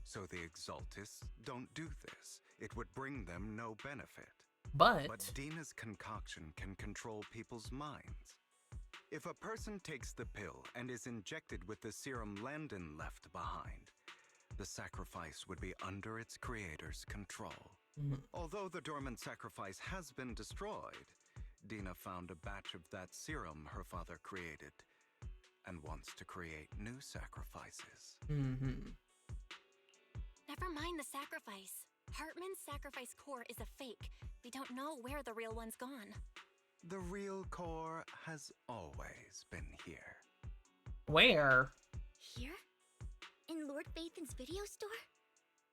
[SPEAKER 2] So the Exaltists don't do this. It would bring them no benefit. But Dina's concoction can control people's minds. If a person takes the pill and is injected with the serum Landon left behind, the sacrifice would be under its creator's control. Although the dormant sacrifice has been destroyed, Dina found a batch of that serum her father created and wants to create new sacrifices.
[SPEAKER 10] Never mind the sacrifice. Hartman's sacrifice core is a fake. We don't know where the real one's gone.
[SPEAKER 2] The real core has always been here.
[SPEAKER 1] Where?
[SPEAKER 10] Here? In Lord Phaethon's video store?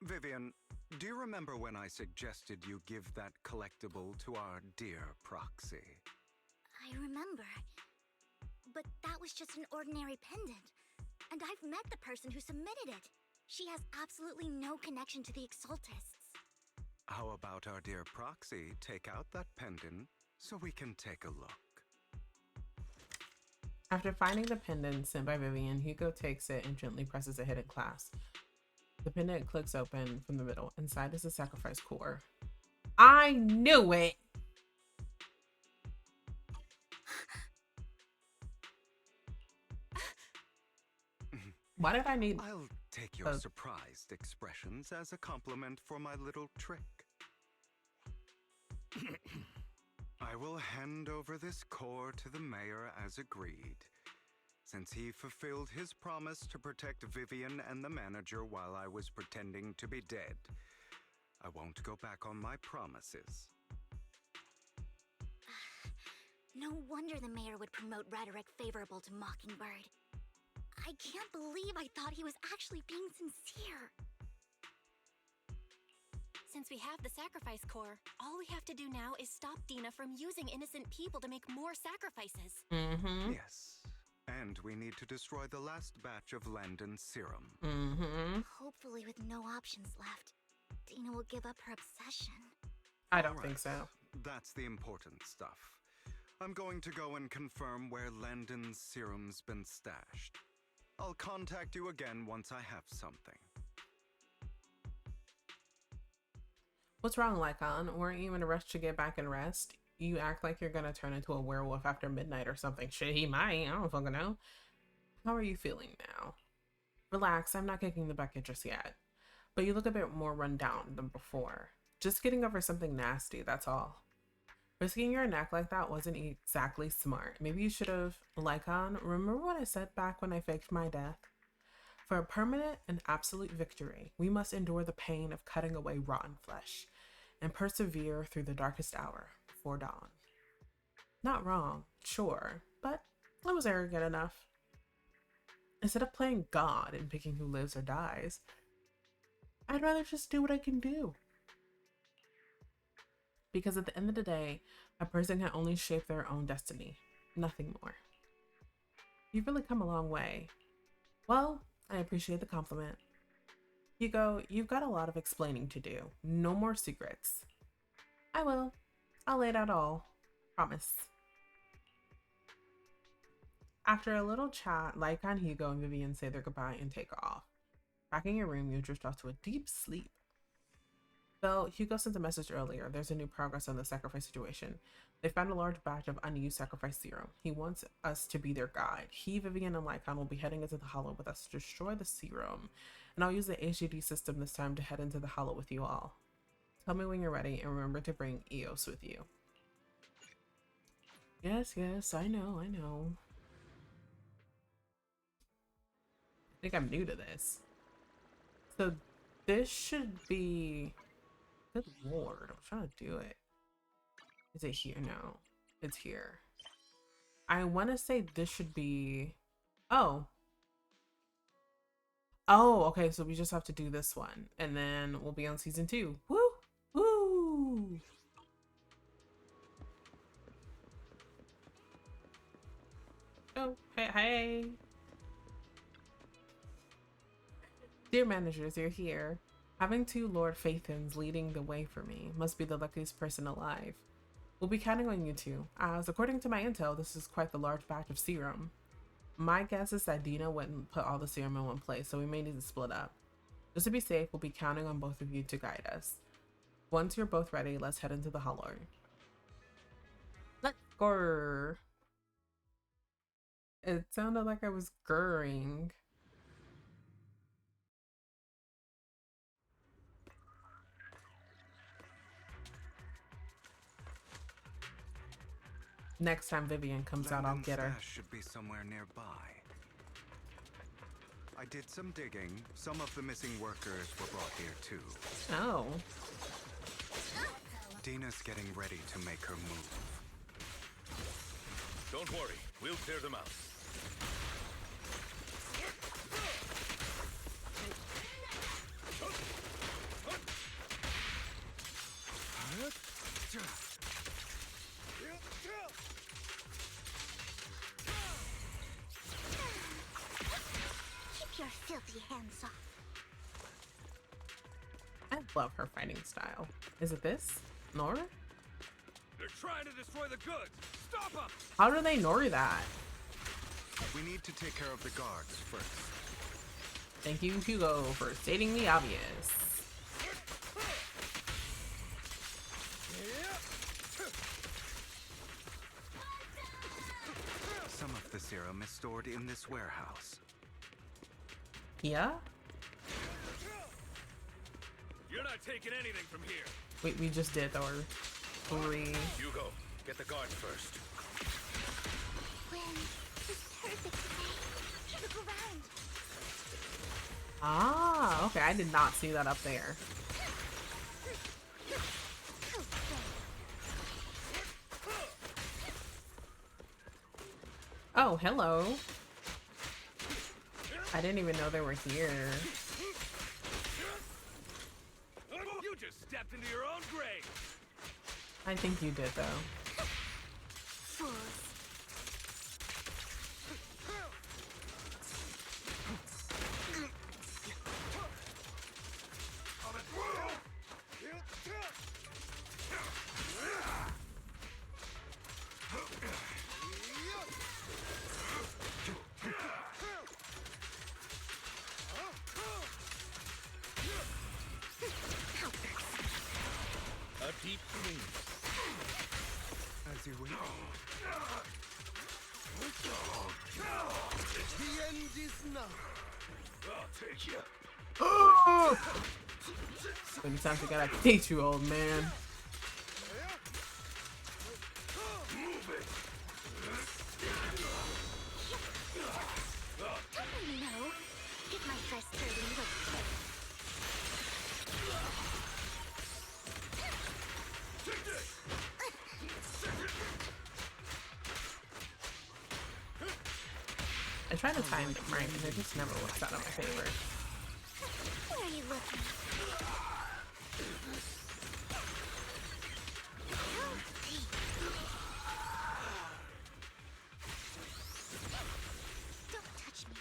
[SPEAKER 2] Vivian, do you remember when I suggested you give that collectible to our dear Proxy?
[SPEAKER 10] I remember. But that was just an ordinary pendant. And I've met the person who submitted it. She has absolutely no connection to the Exaltists.
[SPEAKER 2] How about our dear Proxy take out that pendant so we can take a look?
[SPEAKER 1] After finding the pendant sent by Vivian, Hugo takes it and gently presses a hidden clasp. The pendant clicks open from the middle. Inside is the sacrifice core. I knew it! Why did I need...
[SPEAKER 2] I'll take your surprised expressions as a compliment for my little trick. I will hand over this core to the mayor as agreed, since he fulfilled his promise to protect Vivian and the manager while I was pretending to be dead. I won't go back on my promises.
[SPEAKER 10] No wonder the mayor would promote rhetoric favorable to Mockingbird. I can't believe I thought he was actually being sincere. Since we have the sacrifice core, all we have to do now is stop Dina from using innocent people to make more sacrifices.
[SPEAKER 2] Yes. And we need to destroy the last batch of Landon's serum.
[SPEAKER 10] Hopefully with no options left, Dina will give up her obsession.
[SPEAKER 1] I don't think so.
[SPEAKER 2] That's the important stuff. I'm going to go and confirm where Landon's serum's been stashed. I'll contact you again once I have something.
[SPEAKER 1] What's wrong, Lycon? Weren't you in a rush to get back and rest? You act like you're gonna turn into a werewolf after midnight or something. Shit, he might. I don't fucking know. How are you feeling now? Relax, I'm not kicking the bucket just yet. But you look a bit more run down than before. Just getting over something nasty, that's all. Risking your neck like that wasn't exactly smart. Maybe you should have... Lycon, remember what I said back when I faked my death? For a permanent and absolute victory, we must endure the pain of cutting away rotten flesh and persevere through the darkest hour before dawn. Not wrong, sure, but I was arrogant enough. Instead of playing God and picking who lives or dies, I'd rather just do what I can do. Because at the end of the day, a person can only shape their own destiny, nothing more. You've really come a long way. Well, I appreciate the compliment. Hugo, you've got a lot of explaining to do. No more secrets. I will. I'll lay it out all. Promise. After a little chat, Lycon, Hugo, and Vivian say their goodbye and take off. Back in your room, you drift off to a deep sleep. Though Hugo sent a message earlier, there's a new progress on the sacrifice situation. They found a large batch of unused sacrifice serum. He wants us to be their guide. He, Vivian, and Lycon will be heading into the Hollow with us to destroy the serum. And I'll use the HDD system this time to head into the Hollow with you all. Tell me when you're ready, and remember to bring Eos with you. Yes, I know. I think I'm new to this. So this should be... Good lord, I'm trying to do it. Is it here? No, it's here. I want to say this should be... Oh, okay, so we just have to do this one, and then we'll be on season 2. Woo! Woo! Oh, hey! Dear managers, you're here. Having 2 Lord Phaethons leading the way for me must be the luckiest person alive. We'll be counting on you two, as according to my intel, this is quite the large batch of serum. My guess is that Dina wouldn't put all the serum in one place, so we may need to split up. Just to be safe, we'll be counting on both of you to guide us. Once you're both ready, let's head into the Hollow. Let's go. It sounded like I was grrring. Next time Vivian comes out, I'll get her.
[SPEAKER 2] Should be somewhere nearby. I did some digging. Some of the missing workers were brought here too.
[SPEAKER 1] Oh.
[SPEAKER 2] Dina's getting ready to make her move.
[SPEAKER 3] Don't worry, we'll clear them out.
[SPEAKER 10] Keep your filthy hands off.
[SPEAKER 1] I love her fighting style. Is it this? Nora?
[SPEAKER 3] They're trying to destroy the goods! Stop them!
[SPEAKER 1] How do they Nori that?
[SPEAKER 2] We need to take care of the guards first.
[SPEAKER 1] Thank you, Hugo, for stating the obvious.
[SPEAKER 2] Some of the serum is stored in this warehouse.
[SPEAKER 1] Yeah?
[SPEAKER 3] You're not taking anything from here.
[SPEAKER 1] Wait, we just did, or 3.
[SPEAKER 3] Hugo, get the guards first.
[SPEAKER 10] Wind is perfect today. Look around.
[SPEAKER 1] Ah, okay, I did not see that up there. Oh, hello. I didn't even know they were here.
[SPEAKER 3] You just stepped into your own grave.
[SPEAKER 1] I think you did, though.
[SPEAKER 10] Fools.
[SPEAKER 8] Deep clean.
[SPEAKER 2] As you wish.
[SPEAKER 7] The end is now.
[SPEAKER 3] I'll take you.
[SPEAKER 1] Many times I gotta teach you, old man.
[SPEAKER 10] No. Get my dress dirty real quick.
[SPEAKER 1] I try to time them right, and it just never works out in my favor.
[SPEAKER 10] Where are you looking? Don't touch me.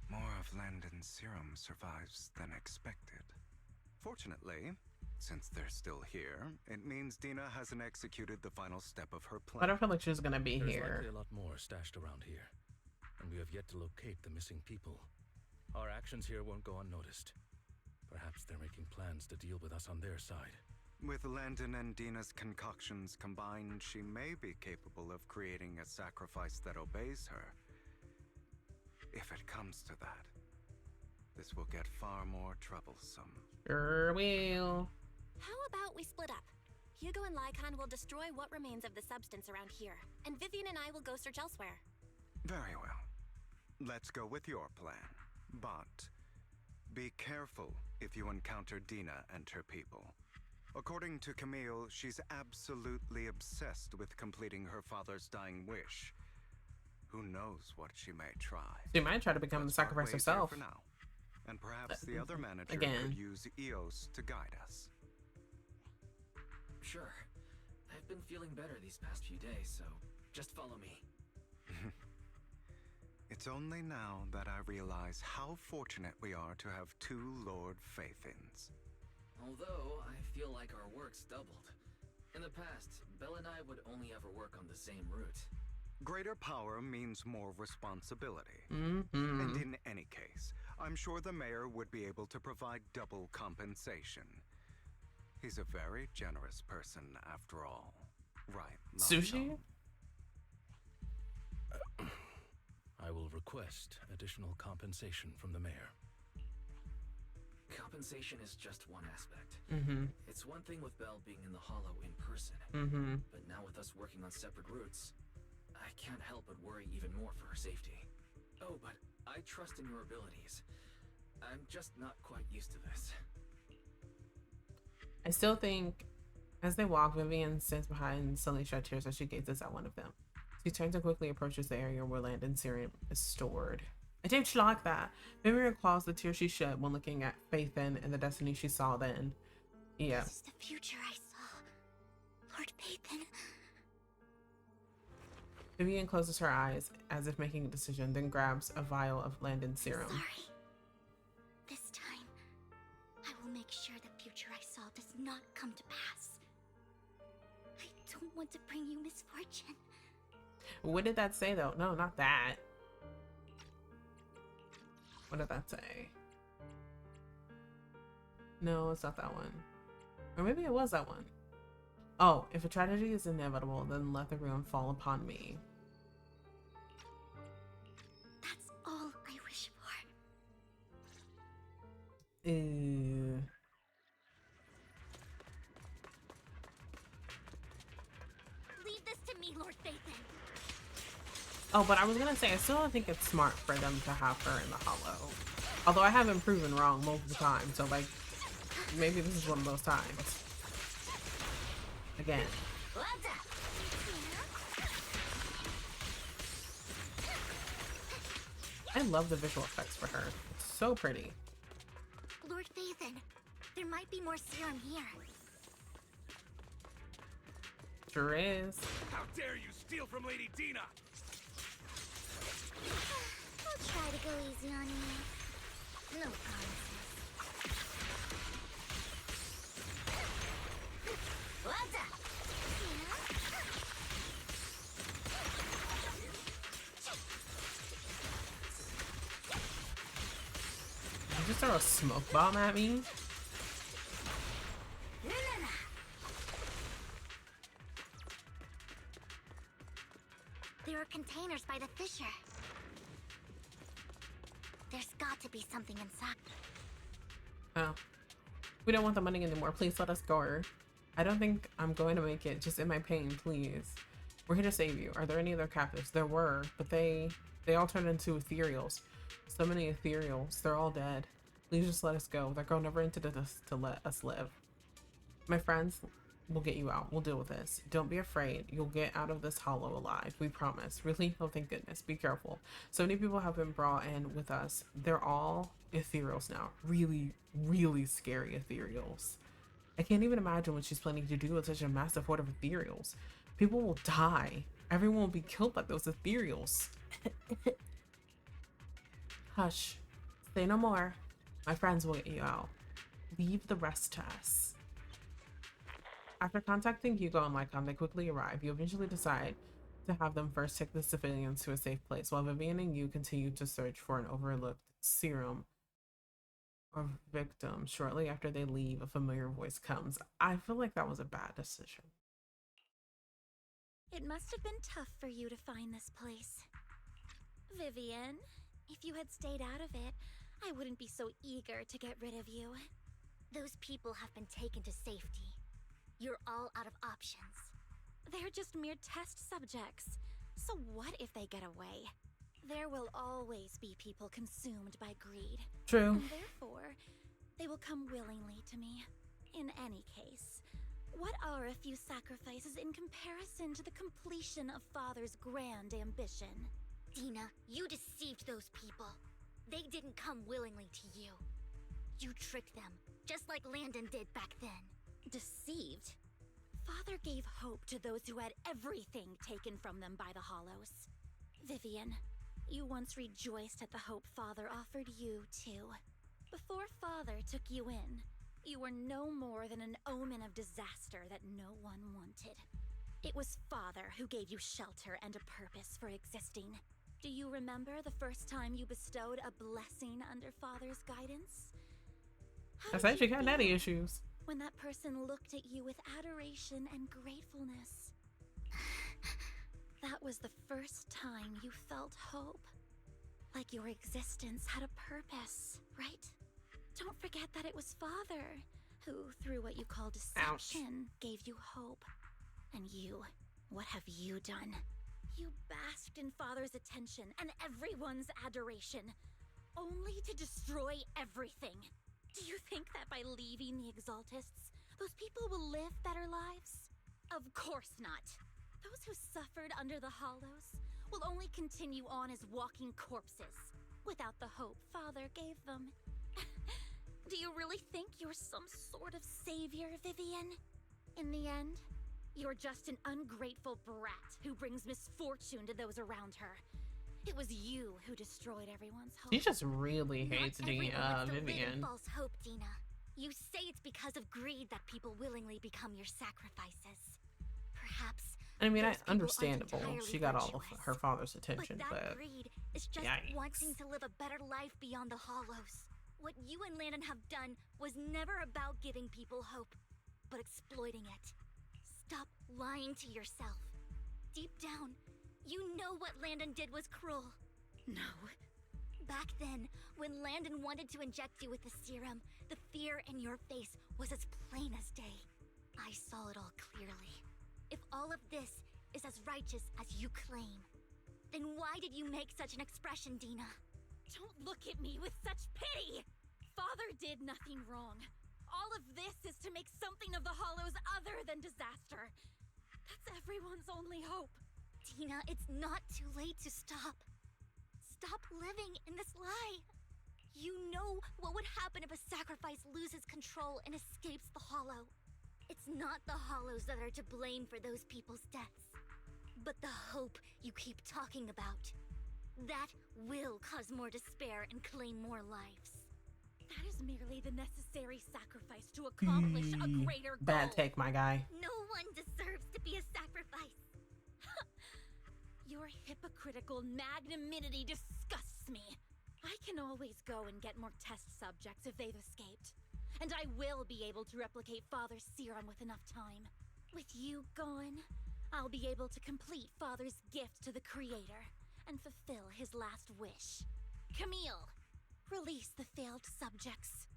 [SPEAKER 2] More of Landon's serum survives than expected. Fortunately, since they're still here, it means Dina hasn't executed the final step of her plan.
[SPEAKER 1] I don't feel like she's gonna be
[SPEAKER 3] There's
[SPEAKER 1] here.
[SPEAKER 3] likely a lot more stashed around here, and we have yet to locate the missing people. Our actions here won't go unnoticed. Perhaps they're making plans to deal with us on their side.
[SPEAKER 2] With Landon and Dina's concoctions combined, she may be capable of creating a sacrifice that obeys her. If it comes to that, this will get far more troublesome.
[SPEAKER 1] Sure will.
[SPEAKER 11] How about we split up? Hugo and Lycon will destroy what remains of the substance around here, and Vivian and I will go search elsewhere.
[SPEAKER 2] Very well. Let's go with your plan. But be careful if you encounter Dina and her people. According to Camille, she's absolutely obsessed with completing her father's dying wish. Who knows what she may try.
[SPEAKER 1] She might try to become the sacrifice
[SPEAKER 2] Let's part ways
[SPEAKER 1] herself.
[SPEAKER 2] here for now. And perhaps the other manager
[SPEAKER 1] Again.
[SPEAKER 2] could use Eos to guide us.
[SPEAKER 12] Sure. I've been feeling better these past few days, so just follow me.
[SPEAKER 2] It's only now that I realize how fortunate we are to have two Lord Faithins.
[SPEAKER 12] Although, I feel like our work's doubled. In the past, Belle and I would only ever work on the same route.
[SPEAKER 2] Greater power means more responsibility.
[SPEAKER 1] Mm-hmm.
[SPEAKER 2] And in any case, I'm sure the mayor would be able to provide double compensation. He's a very generous person, after all. Right,
[SPEAKER 1] Sushi?
[SPEAKER 3] I will request additional compensation from the mayor.
[SPEAKER 12] Compensation is just one aspect.
[SPEAKER 1] Mm-hmm.
[SPEAKER 12] It's one thing with Belle being in the Hollow in person,
[SPEAKER 1] Mm-hmm.
[SPEAKER 12] but now with us working on separate routes, I can't help but worry even more for her safety. Oh, but I trust in your abilities. I'm just not quite used to this.
[SPEAKER 1] I still think, as they walk, Vivian stands behind and suddenly shed tears as she gazes at one of them. She turns and quickly approaches the area where Landon's serum is stored. I didn't like that. Vivian recalls the tears she shed when looking at Faithin and the destiny she saw then. Yeah.
[SPEAKER 10] This is the future I saw. Lord Pathan.
[SPEAKER 1] Vivian closes her eyes as if making a decision, then grabs a vial of Landon's serum.
[SPEAKER 10] Sorry. This time, I will make sure the future I saw does not come to pass. I don't want to bring you misfortune.
[SPEAKER 1] What did that say though? No, not that. What did that say? No, it's not that one. Or maybe it was that one. Oh, if a tragedy is inevitable, then let the ruin fall upon me.
[SPEAKER 10] That's all I wish for.
[SPEAKER 1] Ew.
[SPEAKER 10] Leave this to me, Lord Phaethon.
[SPEAKER 1] Oh, but I was gonna say, I still don't think it's smart for them to have her in the Hollow. Although I have been proven wrong multiple times, so like, maybe this is one of those times. Again. I love the visual effects for her. It's so pretty.
[SPEAKER 10] Lord Phaethon, there might be more serum here.
[SPEAKER 1] Sure is.
[SPEAKER 5] How dare you steal from Lady Dina?
[SPEAKER 10] I'll try to go easy on you. No promises.
[SPEAKER 1] Did you just throw a smoke bomb at me?
[SPEAKER 10] containers by the fissure. There's got to be something inside.
[SPEAKER 1] Oh. We don't want the money anymore. Please let us go. I don't think I'm going to make it. Just in my pain, please. We're here to save you. Are there any other captives? There were, but they all turned into ethereals. So many ethereals. They're all dead. Please just let us go. They're going over into this to let us live. My friends, we'll get you out. We'll deal with this. Don't be afraid. You'll get out of this hollow alive. We promise. Really? Oh, thank goodness. Be careful. So many people have been brought in with us. They're all ethereals now. Really, really scary ethereals. I can't even imagine what she's planning to do with such a massive horde of ethereals. People will die. Everyone will be killed by those ethereals. Hush. Say no more. My friends will get you out. Leave the rest to us. After contacting Hugo and Lycon, they quickly arrive. You eventually decide to have them first take the civilians to a safe place, while Vivian and you continue to search for an overlooked serum or victim. Shortly after they leave, a familiar voice comes. I feel like that was a bad decision.
[SPEAKER 10] It must have been tough for you to find this place. Vivian, if you had stayed out of it, I wouldn't be so eager to get rid of you. Those people have been taken to safety. You're all out of options. They're just mere test subjects. So what if they get away? There will always be people consumed by greed.
[SPEAKER 1] True.
[SPEAKER 10] And therefore, they will come willingly to me. In any case, what are a few sacrifices in comparison to the completion of Father's grand ambition? Dina, you deceived those people. They didn't come willingly to you. You tricked them, just like Landon did back then. Deceived? Father gave hope to those who had everything taken from them by the Hollows. Vivian, you once rejoiced at the hope Father offered you, too. Before Father took you in, you were no more than an omen of disaster that no one wanted. It was Father who gave you shelter and a purpose for existing. Do you remember the first time you bestowed a blessing under Father's guidance?
[SPEAKER 1] That's actually got daddy issues.
[SPEAKER 10] When that person looked at you with adoration and gratefulness. That was the first time you felt hope. Like your existence had a purpose, right? Don't forget that it was Father who, through what you call deception, gave you hope. And you, what have you done? You basked in Father's attention and everyone's adoration, only to destroy everything. Do you think that by leaving the Exaltists, those people will live better lives? Of course not. Those who suffered under the Hollows will only continue on as walking corpses, without the hope Father gave them. Do you really think you're some sort of savior, Vivian? In the end, you're just an ungrateful brat who brings misfortune to those around her. It was you who destroyed everyone's hope.
[SPEAKER 1] She just really hates Vivian.
[SPEAKER 10] False hope, Dina. You say it's because of greed that people willingly become your sacrifices. Perhaps.
[SPEAKER 1] I mean, understandable. She got all of her father's attention,
[SPEAKER 10] but greed is just wanting to live a better life beyond the Hollows. What you and Landon have done was never about giving people hope, but exploiting it. Stop lying to yourself. Deep down, you know what Landon did was cruel. No. Back then, when Landon wanted to inject you with the serum, the fear in your face was as plain as day. I saw it all clearly. If all of this is as righteous as you claim, then why did you make such an expression, Dina? Don't look at me with such pity! Father did nothing wrong. All of this is to make something of the Hollows other than disaster. That's everyone's only hope. Dina, it's not too late to stop. Stop living in this lie. You know what would happen if a sacrifice loses control and escapes the Hollow. It's not the Hollows that are to blame for those people's deaths, but the hope you keep talking about. That will cause more despair and claim more lives. That is merely the necessary sacrifice to accomplish a greater goal.
[SPEAKER 1] Bad take, my guy.
[SPEAKER 10] No one deserves to be a sacrifice. Your hypocritical magnanimity disgusts me. I can always go and get more test subjects if they've escaped. And I will be able to replicate Father's serum with enough time. With you gone, I'll be able to complete Father's gift to the Creator and fulfill his last wish. Camille, release the failed subjects.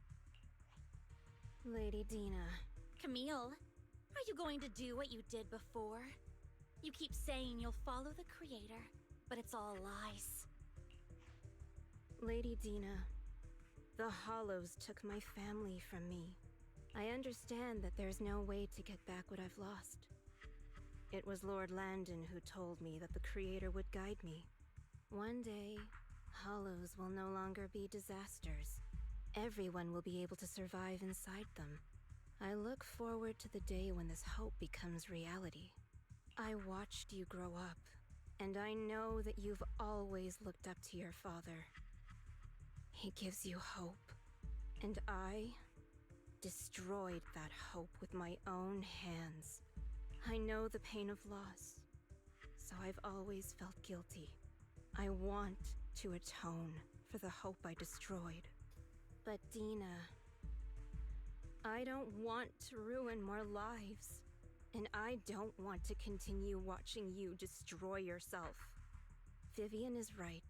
[SPEAKER 10] Lady Dina. Camille, are you going to do what you did before? You keep saying you'll follow the Creator, but it's all lies. Lady Dina, the Hollows took my family from me. I understand that there's no way to get back what I've lost. It was Lord Landon who told me that the Creator would guide me. One day, Hollows will no longer be disasters. Everyone will be able to survive inside them. I look forward to the day when this hope becomes reality. I watched you grow up, and I know that you've always looked up to your father. He gives you hope, and I destroyed that hope with my own hands. I know the pain of loss, so I've always felt guilty. I want to atone for the hope I destroyed. But Dina, I don't want to ruin more lives, and I don't want to continue watching you destroy yourself. Vivian is right.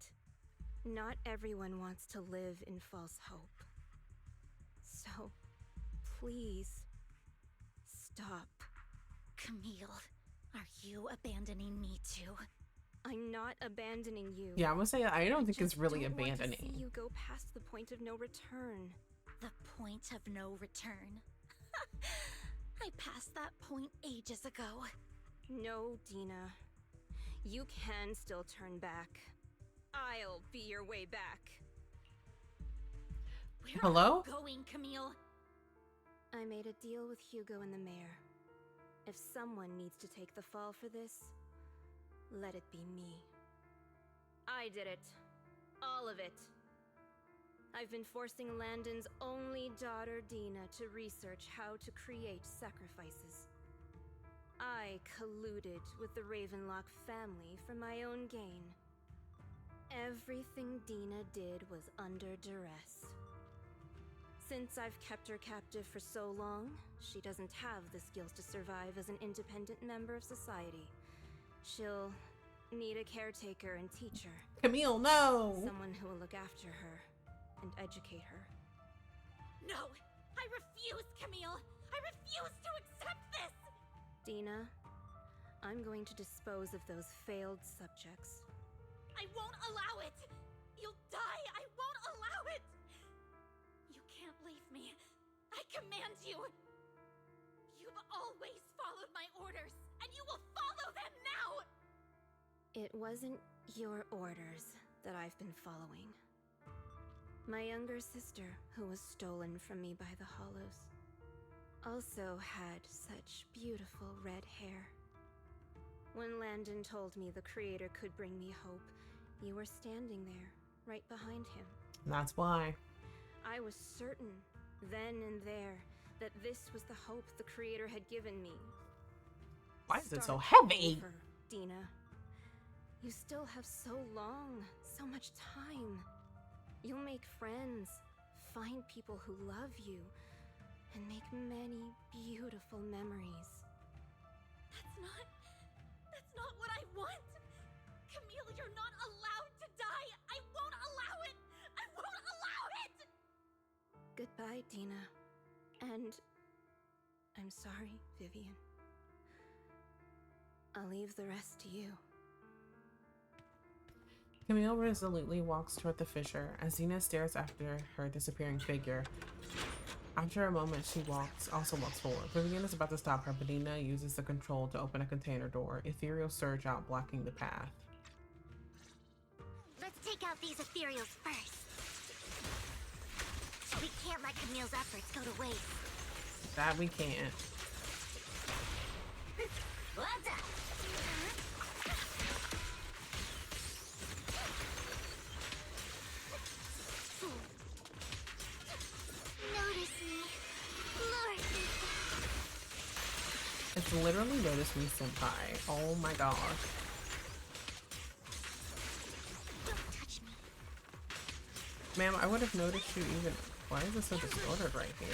[SPEAKER 10] Not everyone wants to live in false hope. So, please, stop. Camille, are you abandoning me too? I'm not abandoning you.
[SPEAKER 1] Yeah, I'm gonna say I don't think it's really
[SPEAKER 10] don't want to
[SPEAKER 1] abandoning.
[SPEAKER 10] see you go past the point of no return. The point of no return? I passed that point ages ago. No, Dina. You can still turn back. I'll be your way back. Where
[SPEAKER 1] Hello?
[SPEAKER 10] are you going, Camille? I made a deal with Hugo and the mayor. If someone needs to take the fall for this, let it be me. I did it. All of it. I've been forcing Landon's only daughter, Dina, to research how to create sacrifices. I colluded with the Ravenlock family for my own gain. Everything Dina did was under duress. Since I've kept her captive for so long, she doesn't have the skills to survive as an independent member of society. She'll need a caretaker and teacher.
[SPEAKER 1] Camille, no!
[SPEAKER 10] Someone who will look after her and educate her. No! I refuse, Camille! I refuse to accept this! Dina, I'm going to dispose of those failed subjects. I won't allow it! You'll die! I won't allow it! You can't leave me. I command you! You've always followed my orders, and you will follow them now! It wasn't your orders that I've been following. My younger sister, who was stolen from me by the Hollows, also had such beautiful red hair. When Landon told me the Creator could bring me hope, you were standing there, right behind him.
[SPEAKER 1] That's why.
[SPEAKER 10] I was certain, then and there, that this was the hope the Creator had given me.
[SPEAKER 1] Why is it so
[SPEAKER 10] Start
[SPEAKER 1] heavy?
[SPEAKER 10] over, Dina. You still have so long, so much time. You'll make friends, find people who love you, and make many beautiful memories. That's not what I want! Camille, you're not allowed to die! I won't allow it! I won't allow it! Goodbye, Dina. And I'm sorry, Vivian. I'll leave the rest to you.
[SPEAKER 1] Camille resolutely walks toward the fissure as Dina stares after her disappearing figure. After a moment, she also walks forward. Vivian is about to stop her, but Dina uses the control to open a container door. Ethereals surge out, blocking the path.
[SPEAKER 10] Let's take out these ethereals first. We can't let Camille's efforts go to waste.
[SPEAKER 1] That we can't.
[SPEAKER 10] What's up? Notice me. Lure me.
[SPEAKER 1] It's literally Notice Me Senpai. Oh my gosh.
[SPEAKER 10] Don't touch me.
[SPEAKER 1] Ma'am, I would have noticed you even... Why is it so disordered right here?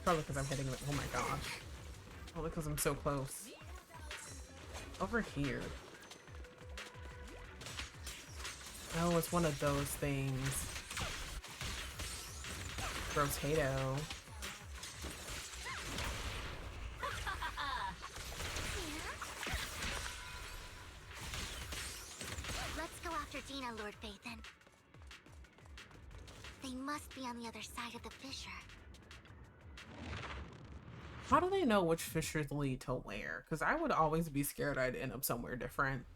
[SPEAKER 1] Probably because I'm hitting it. Oh my gosh. Oh, because I'm so close. Over here. Oh, it's one of those things. Rotato.
[SPEAKER 10] Let's go after Dina, Lord Phaethon. They must be on the other side of the fissure.
[SPEAKER 1] How do they know which fissures lead to where? Because I would always be scared I'd end up somewhere different.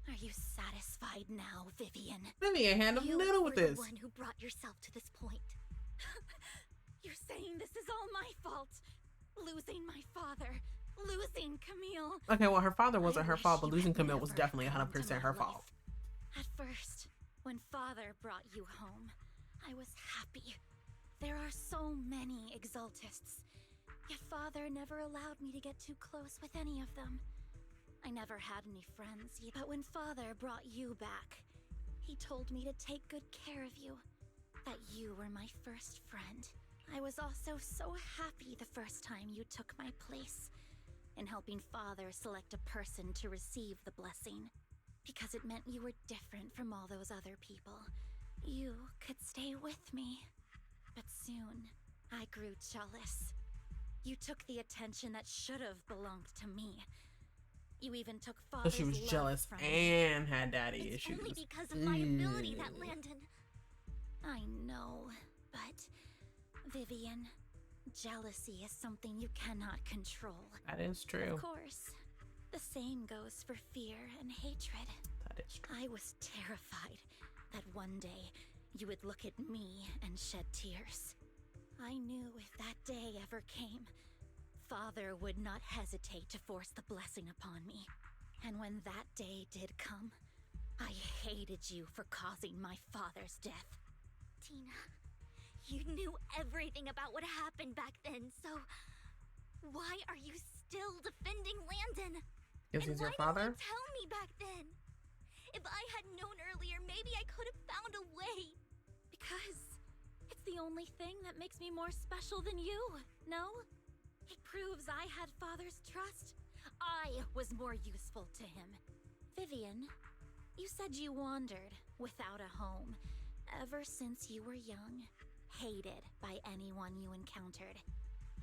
[SPEAKER 10] Are you satisfied now, Vivian?
[SPEAKER 1] Vivian, handle noodle with this.
[SPEAKER 10] You were the one who brought yourself to this point. You're saying this is all my fault. Losing my father. Losing Camille.
[SPEAKER 1] Okay, well, her father wasn't her fault, but losing Camille was definitely 100% her fault.
[SPEAKER 10] At first, when father brought you home, I was happy. There are so many Exaltists, yet father never allowed me to get too close with any of them. I never had any friends, but when father brought you back, he told me to take good care of you, that you were my first friend. I was also so happy the first time you took my place in helping father select a person to receive the blessing, because it meant you were different from all those other people. You could stay with me. But soon, I grew jealous. You took the attention that should have belonged to me. You even took father's
[SPEAKER 1] So she was
[SPEAKER 10] love
[SPEAKER 1] jealous
[SPEAKER 10] from
[SPEAKER 1] and had daddy
[SPEAKER 10] it's
[SPEAKER 1] issues.
[SPEAKER 10] only because of my ability that Landon... I know, but... Vivian, jealousy is something you cannot control.
[SPEAKER 1] That is true.
[SPEAKER 10] Of course, the same goes for fear and hatred.
[SPEAKER 1] That is true.
[SPEAKER 10] I was terrified that one day you would look at me and shed tears. I knew if that day ever came, father would not hesitate to force the blessing upon me. And when that day did come, I hated you for causing my father's death. Tina, you knew everything about what happened back then, so why are you still defending Landon?
[SPEAKER 1] Is he your father?
[SPEAKER 10] Why didn't you tell me back then? If I had known earlier, maybe I could have found a way. Because it's the only thing that makes me more special than you, no? It proves I had father's trust. I was more useful to him. Vivian, you said you wandered without a home ever since you were young, hated by anyone you encountered.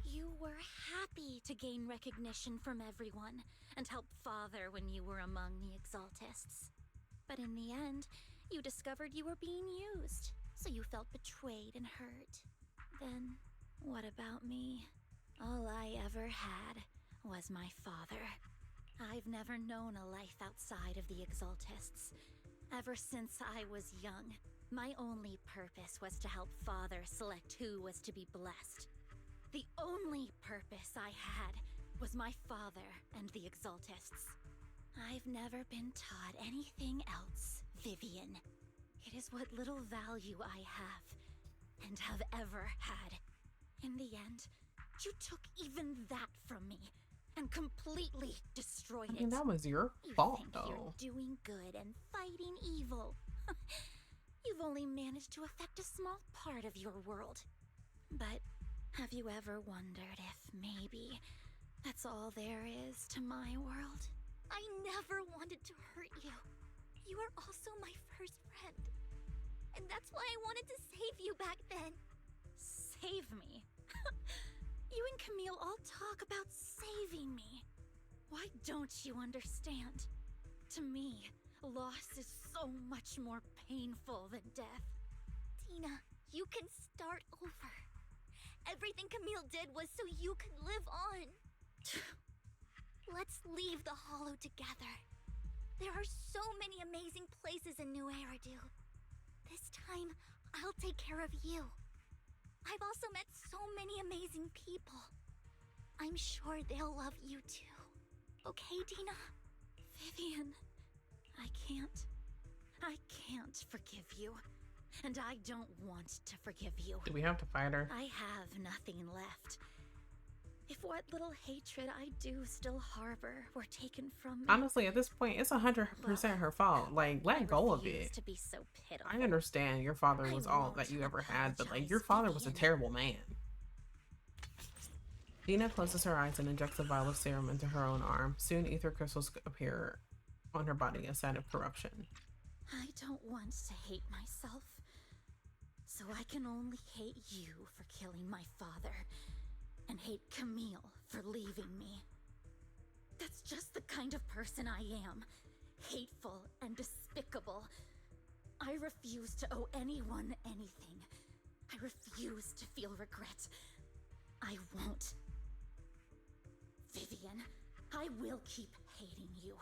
[SPEAKER 10] You were happy to gain recognition from everyone and help father when you were among the Exaltists. But in the end, you discovered you were being used, so you felt betrayed and hurt. Then, what about me? All I ever had was my father. I've never known a life outside of the Exaltists. Ever since I was young, my only purpose was to help father select who was to be blessed. The only purpose I had was my father and the Exaltists. I've never been taught anything else, Vivian. It is what little value I have, and have ever had. In the end, you took even that from me, and completely destroyed it.
[SPEAKER 1] That was your
[SPEAKER 10] You
[SPEAKER 1] fault,
[SPEAKER 10] think
[SPEAKER 1] though.
[SPEAKER 10] You're doing good and fighting evil. You've only managed to affect a small part of your world. But have you ever wondered if maybe that's all there is to my world? I never wanted to hurt you. You were also my first friend. And that's why I wanted to save you back then. Save me? You and Camille all talk about saving me. Why don't you understand? To me, loss is so much more painful than death. Tina, you can start over. Everything Camille did was so you could live on. Let's leave the Hollow together. There are so many amazing places in New Eridu. This time, I'll take care of you. I've also met so many amazing people. I'm sure they'll love you too. Okay, Dina? Vivian, I can't forgive you. And I don't want to forgive you.
[SPEAKER 1] Do we have to fight her?
[SPEAKER 10] I have nothing left. If what little hatred I do still harbor were taken from me.
[SPEAKER 1] Honestly, at this point, it's 100% her fault. Like, let go of it.
[SPEAKER 10] To be so pitiful.
[SPEAKER 1] I understand your father was all that you ever had, but like, your father was a terrible man. Dina closes her eyes and injects a vial of serum into her own arm. Soon, ether crystals appear on her body, a sign of corruption.
[SPEAKER 10] I don't want to hate myself, so I can only hate you for killing my father, and hate Camille for leaving me. That's just the kind of person I am. Hateful and despicable. I refuse to owe anyone anything. I refuse to feel regret. I won't. Vivian, I will keep hating you.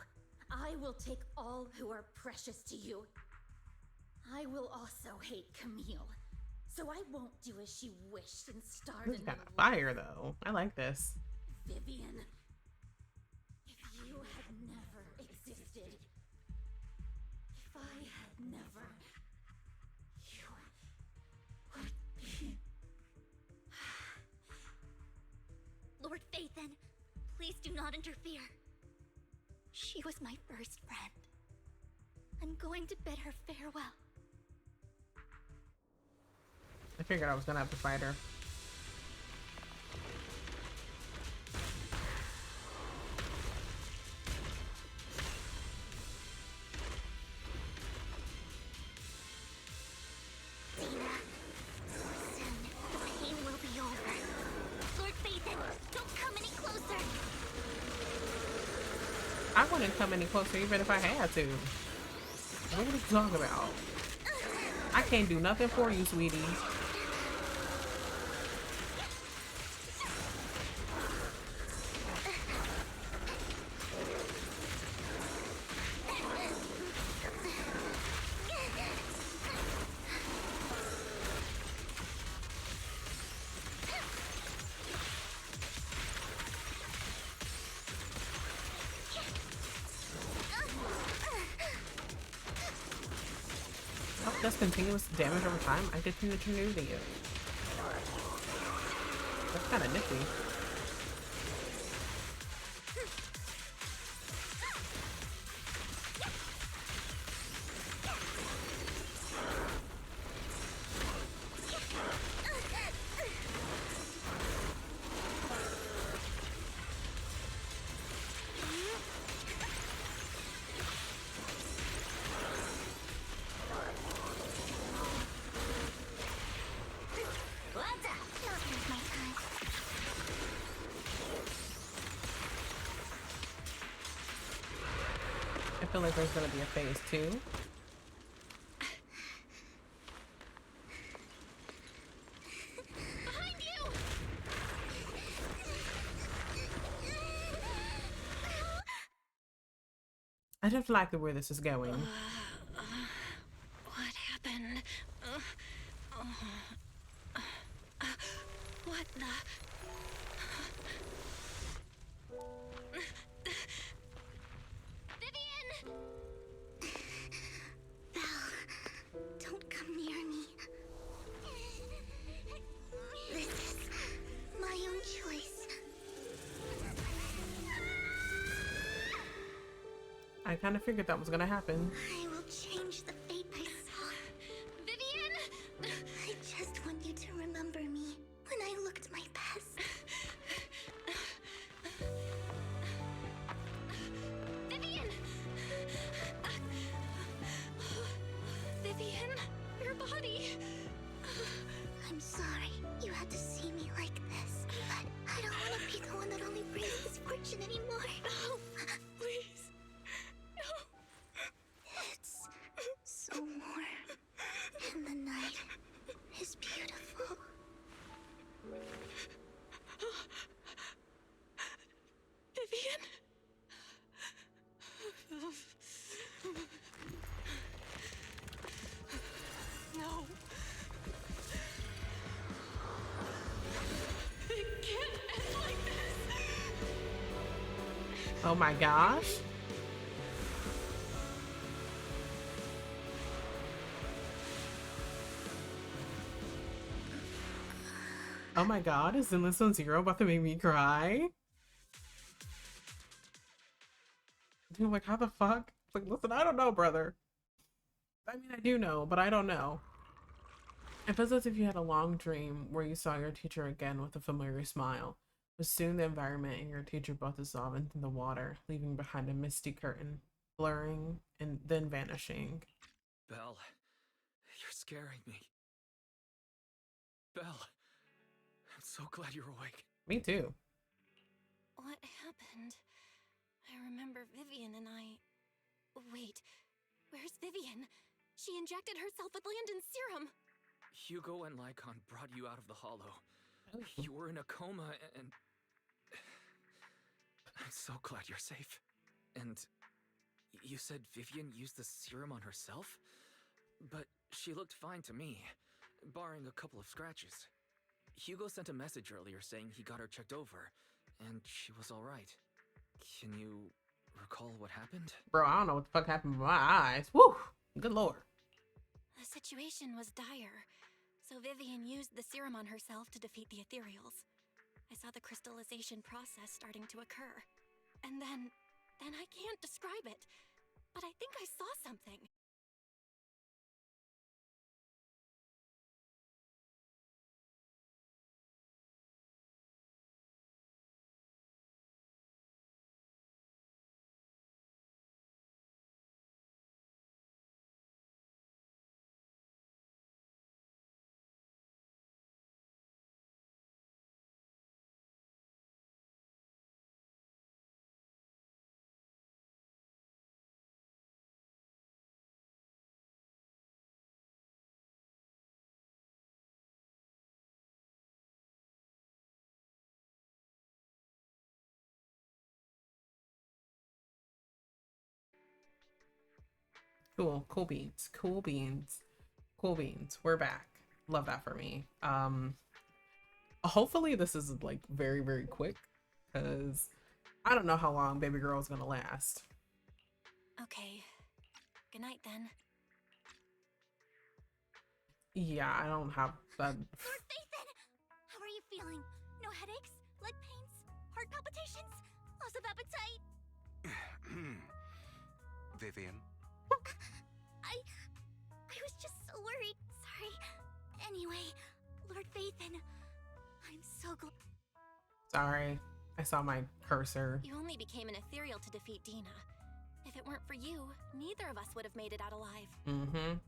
[SPEAKER 10] I will take all who are precious to you. I will also hate Camille, so I won't do as she wished and starve
[SPEAKER 1] This is
[SPEAKER 10] in
[SPEAKER 1] kind of fire, though. I like this.
[SPEAKER 10] Vivian, if you had never existed, if I had never, you would be...
[SPEAKER 13] Lord Phaethon, please do not interfere. She was my first friend. I'm going to bid her farewell.
[SPEAKER 1] I figured I was gonna have to fight her.
[SPEAKER 13] Dina, soon the pain will be over. Lord Phaethon, don't come any closer.
[SPEAKER 1] I wouldn't come any closer even if I had to. What are you talking about? I can't do nothing for you, sweetie. Does continuous damage over time? I didn't know you knew you. That's kind of nifty. I feel like there's gonna be a phase 2.
[SPEAKER 13] Behind you!
[SPEAKER 1] I just like the where this is going.
[SPEAKER 11] What happened? What the...
[SPEAKER 13] Vivian! Val, don't come near me. This is my own choice.
[SPEAKER 1] I kind of figured that was gonna happen.
[SPEAKER 13] I will change the fate I saw. Vivian! I just want you to remember me when I looked my best. Vivian!
[SPEAKER 11] Vivian, your body.
[SPEAKER 13] I'm sorry you had to see me like this, but I don't want to be the one that only brings misfortune anymore.
[SPEAKER 11] No, please. No.
[SPEAKER 13] It's so warm, and the night is beautiful.
[SPEAKER 11] Vivian? No. It can't end like this.
[SPEAKER 1] Oh my gosh. Oh my god, is Zenless on Zero about to make me cry? Dude, like, how the fuck? Like, listen, I don't know, brother. I mean, I do know, but I don't know. It feels as if you had a long dream where you saw your teacher again with a familiar smile. But soon the environment and your teacher both dissolve into the water, leaving behind a misty curtain, blurring and then vanishing.
[SPEAKER 12] Belle, you're scaring me. Belle, I'm so glad you're awake.
[SPEAKER 1] Me too.
[SPEAKER 11] What happened? I remember Vivian and I... Wait, where's Vivian? She injected herself with Landon's serum.
[SPEAKER 12] Hugo and Lycon brought you out of the hollow. You were in a coma and... I'm so glad you're safe. And you said Vivian used the serum on herself? But she looked fine to me, barring a couple of scratches. Hugo sent a message earlier saying he got her checked over, and she was alright. Can you recall what happened?
[SPEAKER 1] Bro, I don't know what the fuck happened with my eyes. Woo! Good lord.
[SPEAKER 11] The situation was dire, so Vivian used the serum on herself to defeat the ethereals. I saw the crystallization process starting to occur. And then I can't describe it, but I think I saw something.
[SPEAKER 1] Cool. Cool beans. Cool beans. Cool beans. We're back. Love that for me. Hopefully this is like very, very quick, because I don't know how long baby girl is gonna last.
[SPEAKER 11] Okay. Good night then.
[SPEAKER 1] Yeah, I don't have that.
[SPEAKER 10] Lord Phaethon! How are you feeling? No headaches? Leg pains? Heart palpitations? Loss of appetite?
[SPEAKER 2] Vivian?
[SPEAKER 10] I was just so worried. Sorry. Anyway, Lord Phaethon, I'm so glad.
[SPEAKER 1] Sorry, I saw my cursor.
[SPEAKER 11] You only became an ethereal to defeat Dina. If it weren't for you, neither of us would have made it out alive.
[SPEAKER 1] Mm-hmm.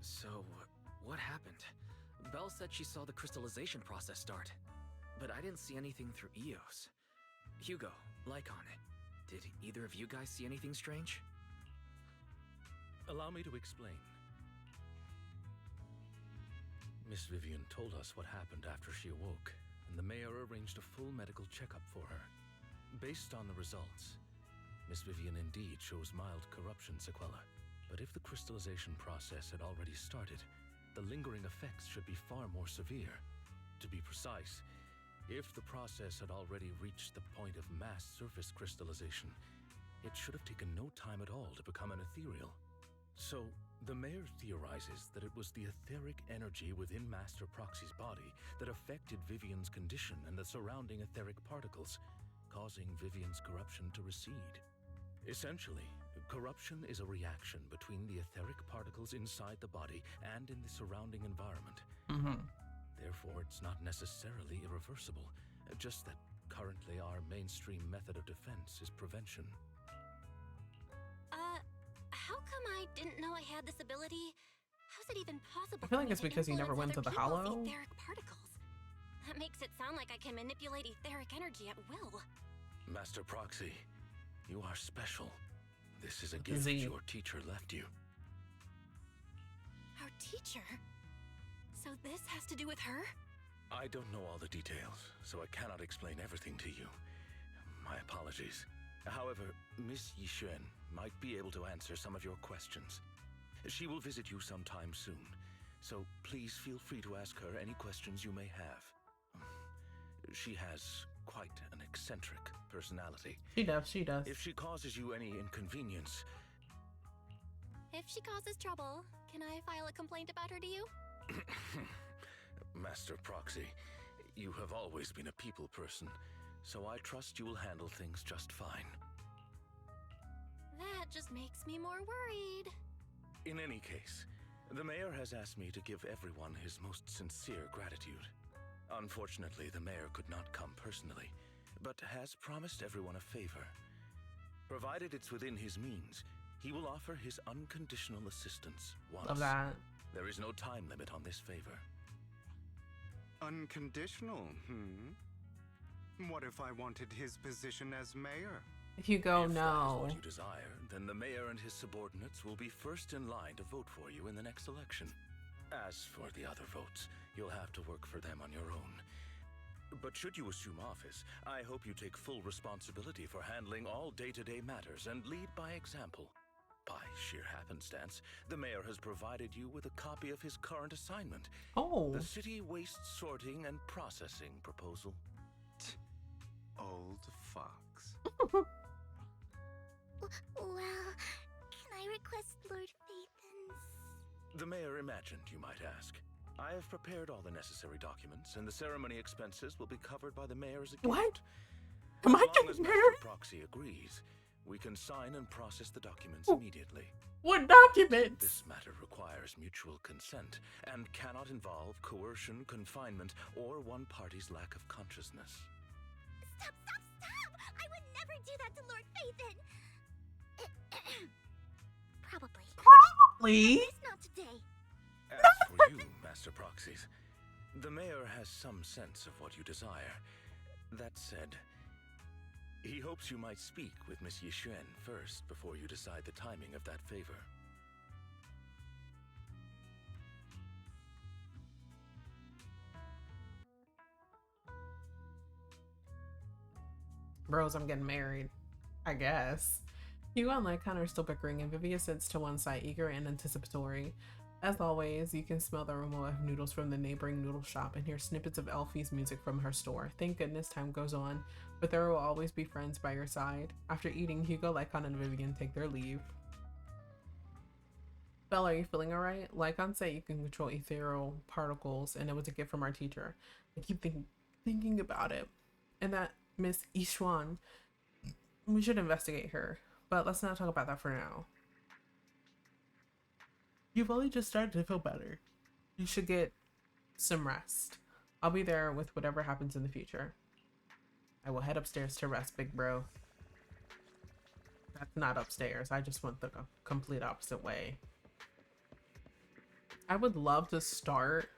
[SPEAKER 12] So, what happened? Belle said she saw the crystallization process start, but I didn't see anything through Eos. Hugo, Lycon, did either of you guys see anything strange?
[SPEAKER 3] Allow me to explain. Miss Vivian told us what happened after she awoke, and the mayor arranged a full medical checkup for her. Based on the results, Miss Vivian indeed shows mild corruption sequela. But if the crystallization process had already started, the lingering effects should be far more severe. To be precise, if the process had already reached the point of mass surface crystallization, it should have taken no time at all to become an ethereal. So, the mayor theorizes that it was the etheric energy within Master Proxy's body that affected Vivian's condition and the surrounding etheric particles, causing Vivian's corruption to recede. Essentially, corruption is a reaction between the etheric particles inside the body and in the surrounding environment.
[SPEAKER 1] Mm-hmm.
[SPEAKER 3] Therefore, it's not necessarily irreversible, just that currently our mainstream method of defense is prevention.
[SPEAKER 11] How come I didn't know I had this ability? How's it even possible?
[SPEAKER 1] I feel like
[SPEAKER 11] for me
[SPEAKER 1] it's because you never went
[SPEAKER 11] influence
[SPEAKER 1] to the
[SPEAKER 11] other people's
[SPEAKER 1] Hollow.
[SPEAKER 11] Etheric particles. That makes it sound like I can manipulate etheric energy at will.
[SPEAKER 3] Master Proxy, you are special. This is a gift
[SPEAKER 1] Z.
[SPEAKER 3] your teacher left you.
[SPEAKER 11] Our teacher? So this has to do with her?
[SPEAKER 3] I don't know all the details, so I cannot explain everything to you. My apologies. However, Miss Yixuan might be able to answer some of your questions. She will visit you sometime soon, so please feel free to ask her any questions you may have. She has quite an eccentric personality.
[SPEAKER 1] She does.
[SPEAKER 3] If she causes you any inconvenience...
[SPEAKER 11] If she causes trouble, can I file a complaint about her to you?
[SPEAKER 3] Master Proxy, you have always been a people person, so I trust you will handle things just fine.
[SPEAKER 11] That just makes me more worried.
[SPEAKER 3] In any case, the mayor has asked me to give everyone his most sincere gratitude. Unfortunately, the mayor could not come personally, but has promised everyone a favor. Provided it's within his means, he will offer his unconditional assistance once.
[SPEAKER 1] Love that.
[SPEAKER 3] There is no time limit on this favor.
[SPEAKER 2] Unconditional, What if I wanted his position as mayor?
[SPEAKER 1] Hugo,
[SPEAKER 3] If that is
[SPEAKER 1] no.
[SPEAKER 3] what you desire, then the mayor and his subordinates will be first in line to vote for you in the next election. As for the other votes, you'll have to work for them on your own. But should you assume office, I hope you take full responsibility for handling all day-to-day matters and lead by example. By sheer happenstance, the mayor has provided you with a copy of his current assignment.
[SPEAKER 1] Oh.
[SPEAKER 3] The city waste sorting and processing proposal.
[SPEAKER 2] Old fox.
[SPEAKER 13] Well, can I request Lord Phaethon's?
[SPEAKER 3] The mayor imagined, you might ask. I have prepared all the necessary documents, and the ceremony expenses will be covered by the mayor as a gift.
[SPEAKER 1] What? Am I
[SPEAKER 3] As long as
[SPEAKER 1] getting
[SPEAKER 3] Master
[SPEAKER 1] married?
[SPEAKER 3] Proxy agrees, we can sign and process the documents
[SPEAKER 1] Oh.
[SPEAKER 3] immediately.
[SPEAKER 1] What documents?
[SPEAKER 3] This matter requires mutual consent and cannot involve coercion, confinement, or one party's lack of consciousness.
[SPEAKER 13] Stop! I would never do that to Lord Phaethon! Probably.
[SPEAKER 1] Probably.
[SPEAKER 13] At least not today.
[SPEAKER 3] As for you, Master Proxies, the mayor has some sense of what you desire. That said, he hopes you might speak with Miss Yixuan first before you decide the timing of that favor.
[SPEAKER 1] Bros, I'm getting married. I guess. Hugo and Lycon are still bickering, and Vivia sits to one side, eager and anticipatory. As always, you can smell the aroma of noodles from the neighboring noodle shop and hear snippets of Elfie's music from her store. Thank goodness time goes on, but there will always be friends by your side. After eating, Hugo, Lycon, and Vivian take their leave. Bella, are you feeling alright? Lycon said you can control ethereal particles, and it was a gift from our teacher. I keep thinking about it. And that Miss Yixuan, we should investigate her. But let's not talk about that for now. You've only just started to feel better. You should get some rest. I'll be there with whatever happens in the future. I will head upstairs to rest, big bro. That's not upstairs. I just went the complete opposite way. I would love to start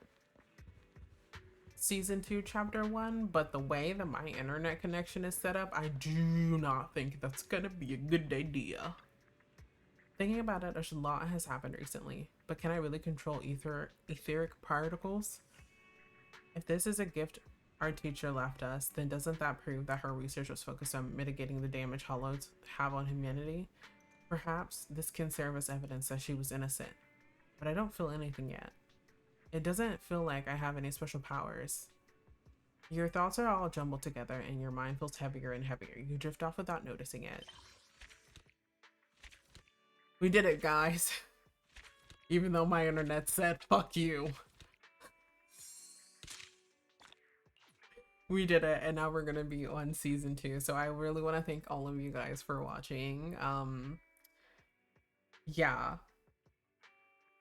[SPEAKER 1] season 2 chapter 1, but the way that my internet connection is set up, I do not think that's gonna be a good idea. Thinking about it, a lot has happened recently, but can I really control etheric particles? If this is a gift our teacher left us, then doesn't that prove that her research was focused on mitigating the damage hollows have on humanity? Perhaps this can serve as evidence that she was innocent, but I don't feel anything yet. It doesn't feel like I have any special powers. Your thoughts are all jumbled together and your mind feels heavier and heavier. You drift off without noticing it. We did it, guys. Even though my internet said, fuck you. We did it, and now we're gonna be on season 2. So I really want to thank all of you guys for watching. Yeah.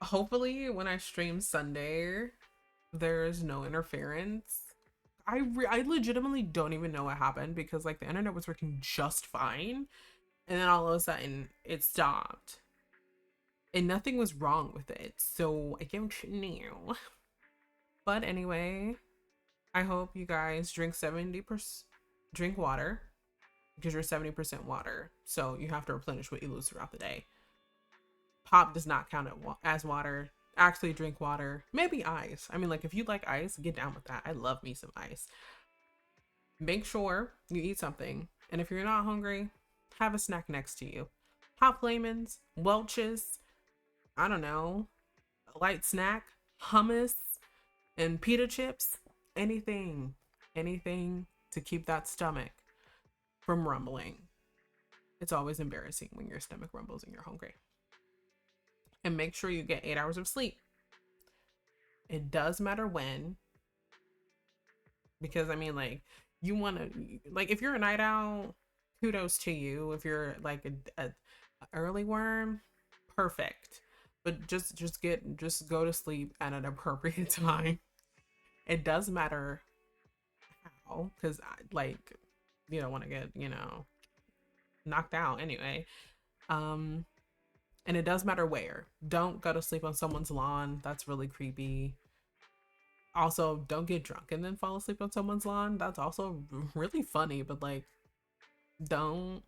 [SPEAKER 1] Hopefully when I stream Sunday, there's no interference. I legitimately don't even know what happened because like the internet was working just fine. And then all of a sudden it stopped. And nothing was wrong with it. So I don't know. But anyway, I hope you guys drink water because you're 70% water. So you have to replenish what you lose throughout the day. Pop does not count as water. Actually drink water. Maybe ice. I mean, like if you like ice, get down with that. I love me some ice. Make sure you eat something. And if you're not hungry, have a snack next to you. Hot Flamins, Welch's, I don't know, a light snack, hummus, and pita chips. Anything to keep that stomach from rumbling. It's always embarrassing when your stomach rumbles and you're hungry. And make sure you get 8 hours of sleep. It does matter when, because I mean, like, you want to, like, if you're a night owl, kudos to you. If you're like a early worm, perfect. But just go to sleep at an appropriate time. It does matter how, because like you don't want to get, you know, knocked out anyway. Um, and it does matter where. Don't go to sleep on someone's lawn. That's really creepy. Also, don't get drunk and then fall asleep on someone's lawn. That's also really funny, but like, don't.